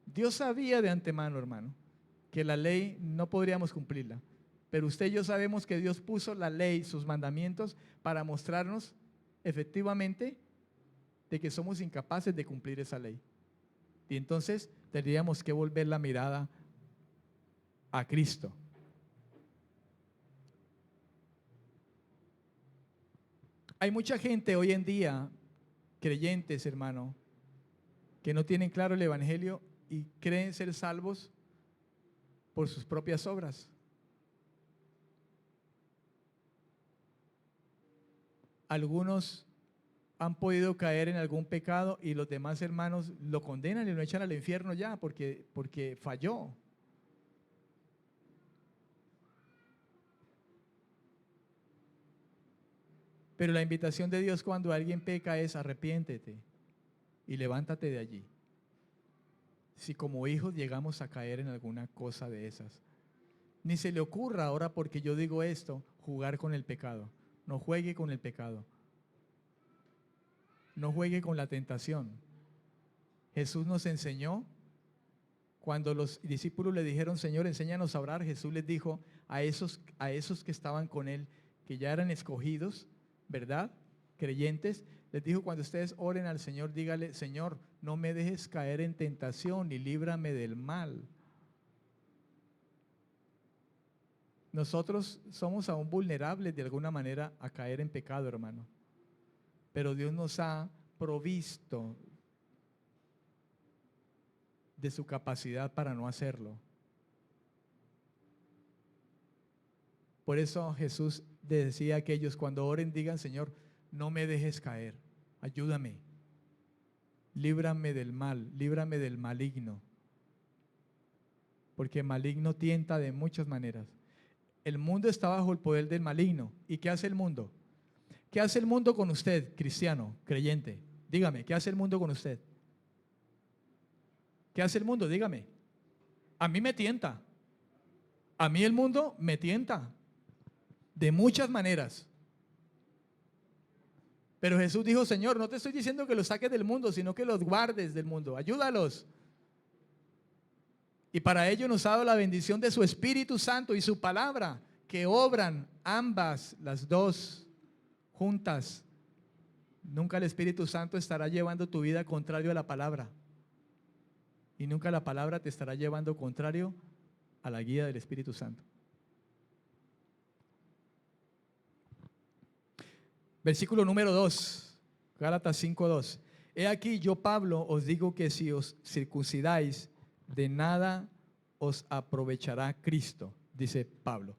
Dios sabía de antemano, hermano, que la ley no podríamos cumplirla. Pero usted y yo sabemos que Dios puso la ley, sus mandamientos, para mostrarnos efectivamente de que somos incapaces de cumplir esa ley. Y entonces tendríamos que volver la mirada a Cristo. Hay mucha gente hoy en día, creyentes, hermano, que no tienen claro el evangelio y creen ser salvos por sus propias obras. Algunos han podido caer en algún pecado y los demás hermanos lo condenan y lo echan al infierno ya porque falló. Pero la invitación de Dios cuando alguien peca es: arrepiéntete y levántate de allí. Si como hijos llegamos a caer en alguna cosa de esas, ni se le ocurra ahora, porque yo digo esto, jugar con el pecado. No juegue con el pecado. No juegue con la tentación. Jesús nos enseñó, cuando los discípulos le dijeron: Señor, enséñanos a orar, Jesús les dijo a esos que estaban con él, que ya eran escogidos, ¿verdad? Creyentes, les dijo: cuando ustedes oren al Señor, dígale: Señor, no me dejes caer en tentación y líbrame del mal. Nosotros somos aún vulnerables de alguna manera a caer en pecado, hermano. Pero Dios nos ha provisto de su capacidad para no hacerlo. Por eso Jesús decía a aquellos: cuando oren, digan: Señor, no me dejes caer, ayúdame, líbrame del mal, líbrame del maligno. Porque el maligno tienta de muchas maneras. El mundo está bajo el poder del maligno. ¿Y qué hace el mundo? ¿Qué hace el mundo con usted, cristiano, creyente? Dígame, ¿qué hace el mundo con usted? ¿Qué hace el mundo? Dígame. A mí me tienta. A mí el mundo me tienta. De muchas maneras. Pero Jesús dijo: Señor, no te estoy diciendo que los saques del mundo, sino que los guardes del mundo. Ayúdalos. Y para ello nos ha dado la bendición de su Espíritu Santo y su palabra, que obran ambas, las dos, juntas. Nunca el Espíritu Santo estará llevando tu vida contrario a la palabra. Y nunca la palabra te estará llevando contrario a la guía del Espíritu Santo. Versículo número 2, Gálatas 5:2. He aquí, yo Pablo os digo que si os circuncidáis, de nada os aprovechará Cristo, dice Pablo.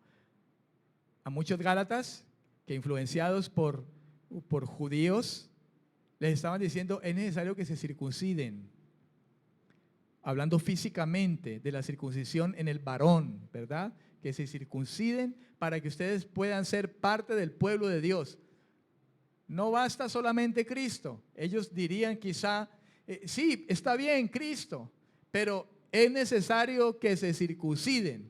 A muchos gálatas que, influenciados por judíos, les estaban diciendo: es necesario que se circunciden. Hablando físicamente de la circuncisión en el varón, ¿verdad? Que se circunciden para que ustedes puedan ser parte del pueblo de Dios. No basta solamente Cristo. Ellos dirían quizá: sí, está bien Cristo, pero es necesario que se circunciden.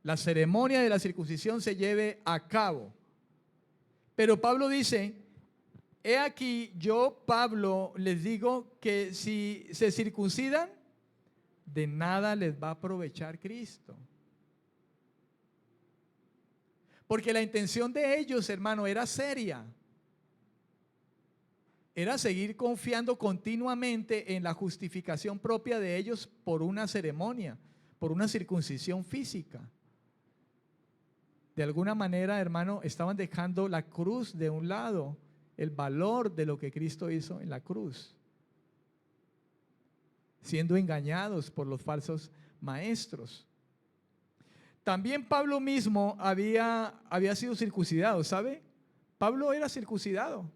La ceremonia de la circuncisión se lleve a cabo. Pero Pablo dice, he aquí yo, Pablo, les digo que si se circuncidan, de nada les va a aprovechar Cristo. Porque la intención de ellos, hermano, era seria. Era seguir confiando continuamente en la justificación propia de ellos por una ceremonia, por una circuncisión física. De alguna manera, hermano, estaban dejando la cruz de un lado, el valor de lo que Cristo hizo en la cruz, siendo engañados por los falsos maestros. También Pablo mismo había sido circuncidado, ¿sabe? Pablo era circuncidado.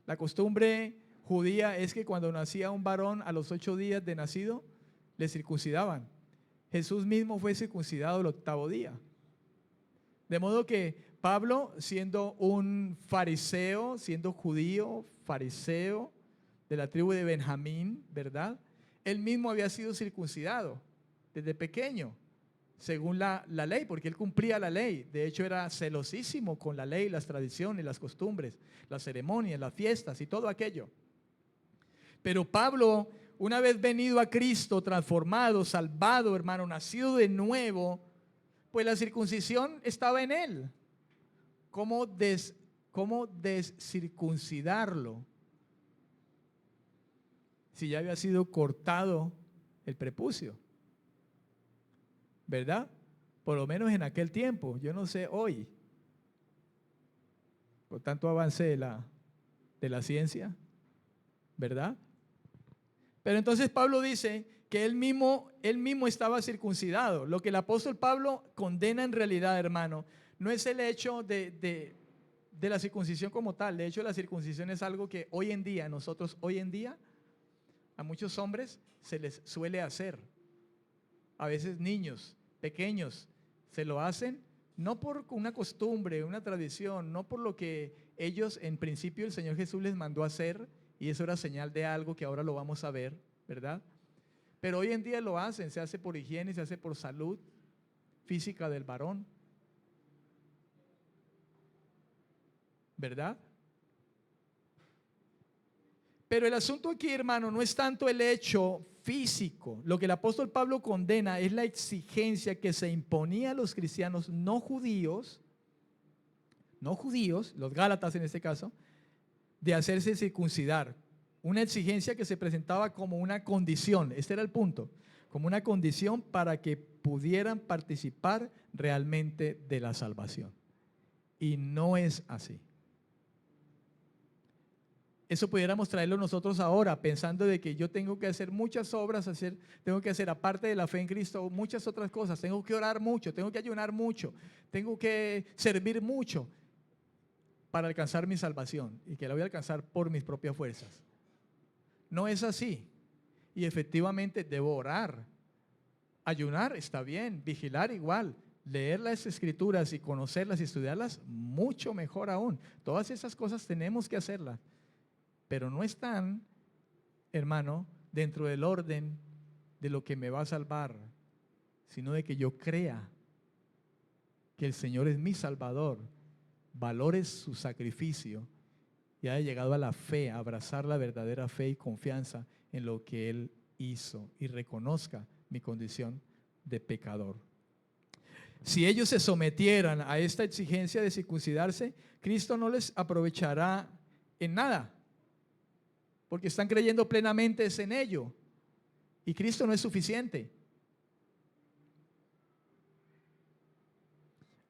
La costumbre judía es que cuando nacía un varón a los 8 días de nacido, le circuncidaban. Jesús mismo fue circuncidado el 8º día. De modo que Pablo, siendo un fariseo, siendo judío, fariseo de la tribu de Benjamín, ¿verdad? Él mismo había sido circuncidado desde pequeño, según la ley, porque él cumplía la ley. De hecho, era celosísimo con la ley, las tradiciones, las costumbres, las ceremonias, las fiestas y todo aquello. Pero Pablo, una vez venido a Cristo, transformado, salvado, hermano, nacido de nuevo, pues la circuncisión estaba en él. ¿Cómo descircuncidarlo? Si ya había sido cortado el prepucio, ¿verdad? Por lo menos en aquel tiempo, yo no sé hoy, por tanto avance de la ciencia, ¿verdad? Pero entonces Pablo dice que él mismo estaba circuncidado. Lo que el apóstol Pablo condena en realidad, hermano, no es el hecho de la circuncisión como tal. De hecho, la circuncisión es algo que hoy en día, a muchos hombres se les suele hacer. A veces niños pequeños se lo hacen, no por una costumbre, una tradición, no por lo que ellos en principio el Señor Jesús les mandó a hacer, y eso era señal de algo que ahora lo vamos a ver, ¿verdad? Pero hoy en día lo hacen, se hace por higiene, se hace por salud física del varón, ¿verdad? Pero el asunto aquí, hermano, no es tanto el hecho físico. Lo que el apóstol Pablo condena es la exigencia que se imponía a los cristianos no judíos, los gálatas en este caso, de hacerse circuncidar. Una exigencia que se presentaba como una condición, este era el punto, como una condición para que pudieran participar realmente de la salvación. Y no es así. Eso pudiéramos traerlo nosotros ahora, pensando de que yo tengo que hacer muchas obras, tengo que hacer, aparte de la fe en Cristo, muchas otras cosas. Tengo que orar mucho, tengo que ayunar mucho, tengo que servir mucho para alcanzar mi salvación, y que la voy a alcanzar por mis propias fuerzas. No es así. Y efectivamente debo orar. Ayunar está bien, vigilar igual, leer las escrituras y conocerlas y estudiarlas mucho mejor aún. Todas esas cosas tenemos que hacerlas. Pero no están, hermano, dentro del orden de lo que me va a salvar, sino de que yo crea que el Señor es mi Salvador, valore su sacrificio y haya llegado a la fe, a abrazar la verdadera fe y confianza en lo que Él hizo y reconozca mi condición de pecador. Si ellos se sometieran a esta exigencia de circuncidarse, Cristo no les aprovechará en nada, porque están creyendo plenamente en ello, y Cristo no es suficiente.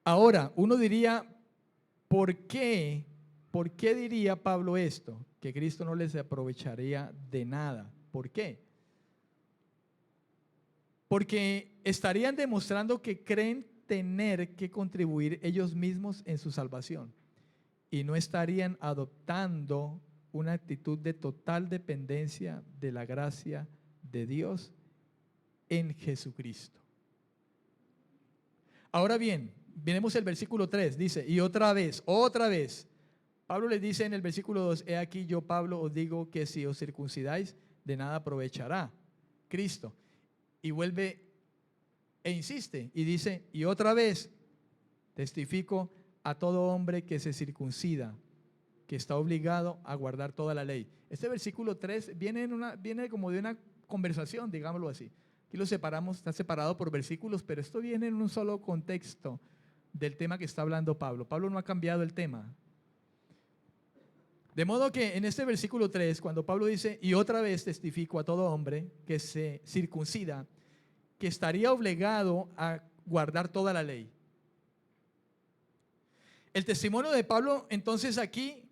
Ahora, uno diría, ¿por qué diría Pablo esto? Que Cristo no les aprovecharía de nada. ¿Por qué? Porque estarían demostrando que creen tener que contribuir ellos mismos en su salvación, y no estarían adoptando una actitud de total dependencia de la gracia de Dios en Jesucristo. Ahora bien, veremos el versículo 3, dice, y otra vez, Pablo les dice en el versículo 2, he aquí yo, Pablo, os digo que si os circuncidáis, de nada aprovechará. Cristo. Y vuelve e insiste y dice, y otra vez testifico a todo hombre que se circuncida, que está obligado a guardar toda la ley. Este versículo 3 viene como de una conversación, digámoslo así. Aquí lo separamos, está separado por versículos, pero esto viene en un solo contexto del tema que está hablando Pablo. Pablo no ha cambiado el tema. De modo que en este versículo 3, cuando Pablo dice, y otra vez testifico a todo hombre que se circuncida, que estaría obligado a guardar toda la ley. El testimonio de Pablo entonces aquí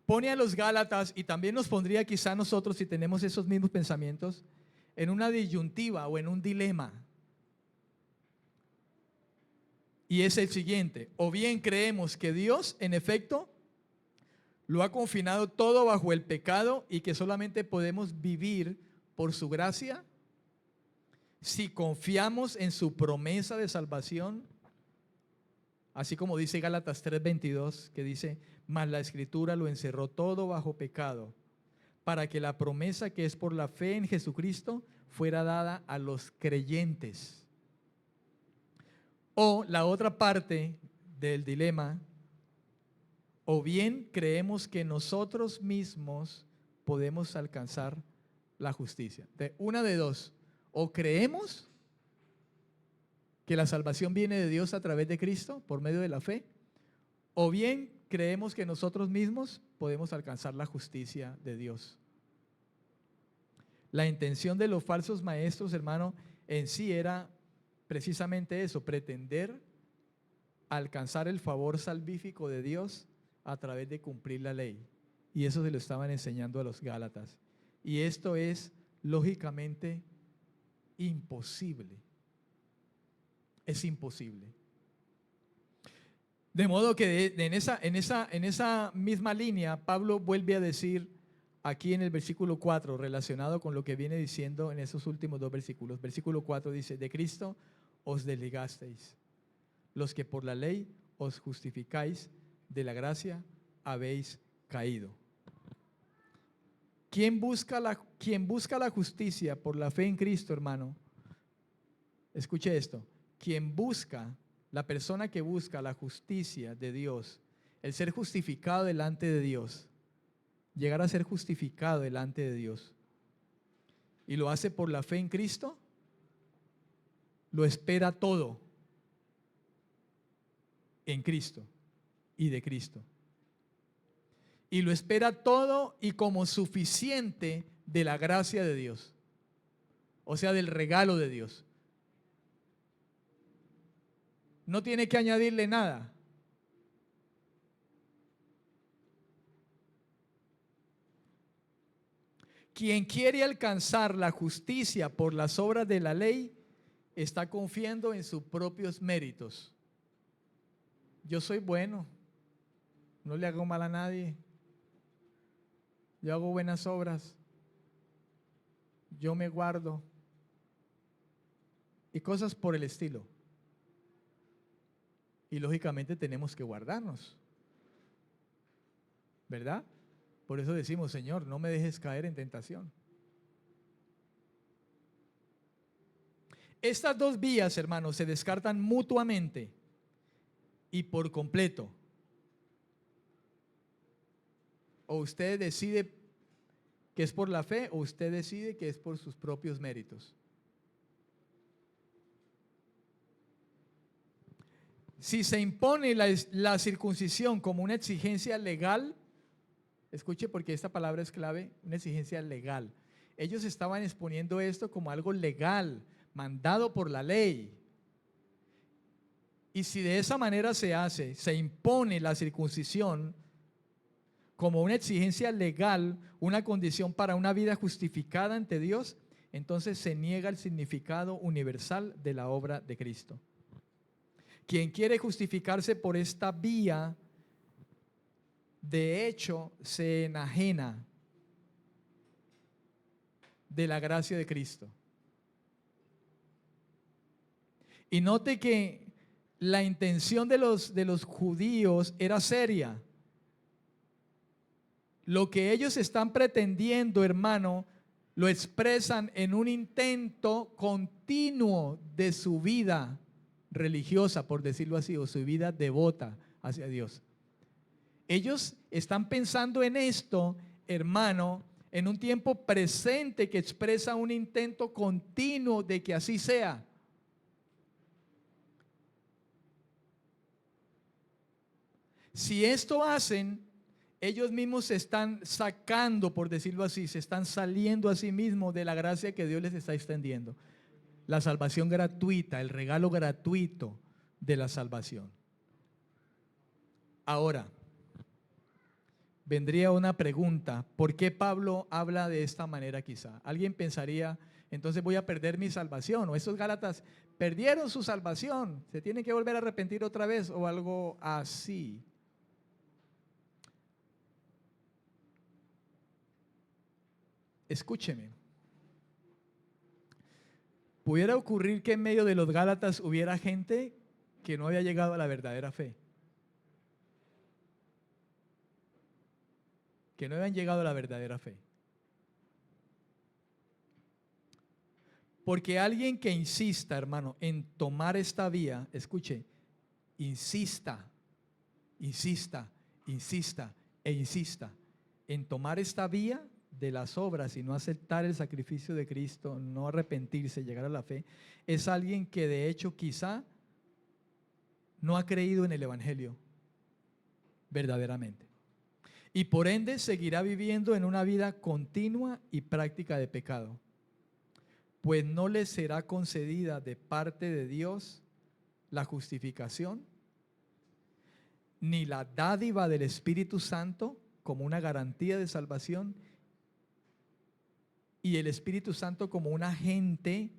pone a los Gálatas, y también nos pondría quizá nosotros, si tenemos esos mismos pensamientos, en una disyuntiva o en un dilema. Y es el siguiente: o bien creemos que Dios en efecto lo ha confinado todo bajo el pecado y que solamente podemos vivir por su gracia, si confiamos en su promesa de salvación, así como dice Gálatas 3:22, que dice, mas la Escritura lo encerró todo bajo pecado, para que la promesa que es por la fe en Jesucristo fuera dada a los creyentes. O la otra parte del dilema: o bien creemos que nosotros mismos podemos alcanzar la justicia. Una de dos: o creemos que la salvación viene de Dios a través de Cristo por medio de la fe, o bien creemos que nosotros mismos podemos alcanzar la justicia de Dios. La intención de los falsos maestros, hermano, en sí era precisamente eso: pretender alcanzar el favor salvífico de Dios a través de cumplir la ley. Y eso se lo estaban enseñando a los Gálatas. Y esto es lógicamente imposible. Es imposible. De modo que en esa misma línea, Pablo vuelve a decir aquí en el versículo 4, relacionado con lo que viene diciendo en esos últimos dos versículos. Versículo 4 dice, de Cristo os desligasteis, los que por la ley os justificáis, de la gracia habéis caído. Quien busca la justicia por la fe en Cristo, hermano, escuche esto: la persona que busca la justicia de Dios, el ser justificado delante de Dios, llegar a ser justificado delante de Dios, y lo hace por la fe en Cristo, lo espera todo en Cristo y de Cristo. Y lo espera todo y como suficiente de la gracia de Dios, o sea, del regalo de Dios. No tiene que añadirle nada. Quien quiere alcanzar la justicia por las obras de la ley está confiando en sus propios méritos. Yo soy bueno, no le hago mal a nadie, yo hago buenas obras, yo me guardo y cosas por el estilo. Y lógicamente tenemos que guardarnos, ¿verdad? Por eso decimos, Señor, no me dejes caer en tentación. Estas dos vías, hermanos, se descartan mutuamente y por completo. O usted decide que es por la fe, o usted decide que es por sus propios méritos. Si se impone la circuncisión como una exigencia legal, escuche porque esta palabra es clave, una exigencia legal. Ellos estaban exponiendo esto como algo legal, mandado por la ley. Y si de esa manera se impone la circuncisión como una exigencia legal, una condición para una vida justificada ante Dios, entonces se niega el significado universal de la obra de Cristo. Quien quiere justificarse por esta vía, de hecho, se enajena de la gracia de Cristo. Y note que la intención de los judíos era seria. Lo que ellos están pretendiendo, hermano, lo expresan en un intento continuo de su vida religiosa, por decirlo así, o su vida devota hacia Dios. Ellos están pensando en esto, hermano, en un tiempo presente que expresa un intento continuo de que así sea. Si esto hacen, ellos mismos se están sacando, por decirlo así, se están saliendo a sí mismos de la gracia que Dios les está extendiendo. La salvación gratuita, el regalo gratuito de la salvación. Ahora, vendría una pregunta, ¿por qué Pablo habla de esta manera quizá? Alguien pensaría, entonces voy a perder mi salvación, o estos Gálatas perdieron su salvación, se tienen que volver a arrepentir otra vez, o algo así. Escúcheme. Pudiera ocurrir que en medio de los Gálatas hubiera gente que no había llegado a la verdadera fe. Que no habían llegado a la verdadera fe. Porque alguien que insista, hermano, en tomar esta vía, escuche, insista e insista en tomar esta vía de las obras y no aceptar el sacrificio de Cristo, no arrepentirse, llegar a la fe, es alguien que de hecho quizá no ha creído en el Evangelio verdaderamente. Y por ende seguirá viviendo en una vida continua y práctica de pecado, pues no le será concedida de parte de Dios la justificación, ni la dádiva del Espíritu Santo como una garantía de salvación, y el Espíritu Santo como un agente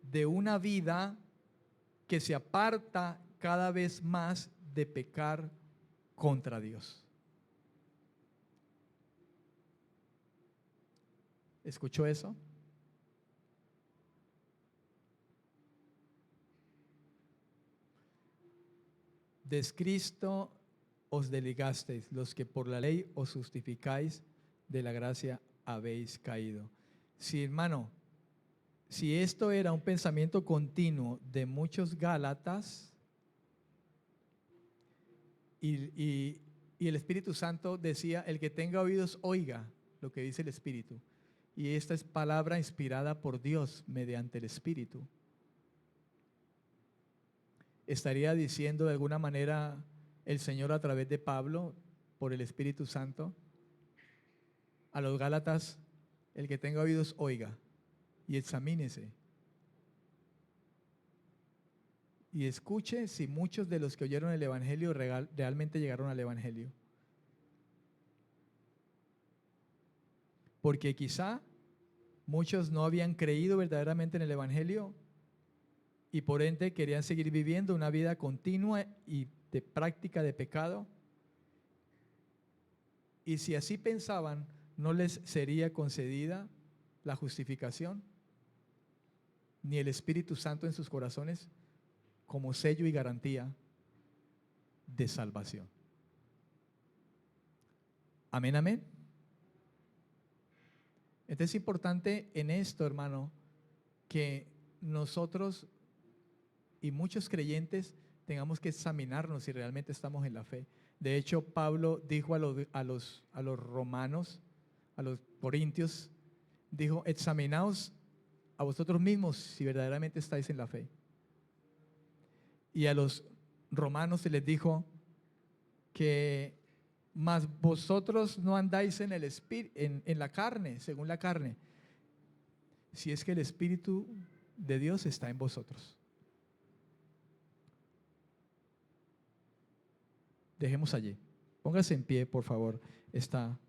de una vida que se aparta cada vez más de pecar contra Dios. ¿Escuchó eso? De Cristo os desligasteis, los que por la ley os justificáis, de la gracia habéis caído. Sí, hermano, si esto era un pensamiento continuo de muchos Gálatas y el Espíritu Santo decía, el que tenga oídos oiga lo que dice el Espíritu. Y esta es palabra inspirada por Dios mediante el Espíritu. Estaría diciendo de alguna manera el Señor a través de Pablo, por el Espíritu Santo, a los Gálatas, el que tenga oídos oiga y examínese. Y escuche si muchos de los que oyeron el Evangelio realmente llegaron al Evangelio. Porque quizá muchos no habían creído verdaderamente en el Evangelio y por ende querían seguir viviendo una vida continua y de práctica de pecado. Y si así pensaban, no les sería concedida la justificación ni el Espíritu Santo en sus corazones como sello y garantía de salvación. Amén, amén. Entonces es importante en esto, hermano, que nosotros y muchos creyentes tengamos que examinarnos si realmente estamos en la fe. De hecho, Pablo dijo a los romanos, a los corintios, dijo, examinaos a vosotros mismos si verdaderamente estáis en la fe. Y a los romanos se les dijo que mas vosotros no andáis en el espíritu, en la carne, según la carne, si es que el Espíritu de Dios está en vosotros. Dejemos allí. Póngase en pie, por favor, esta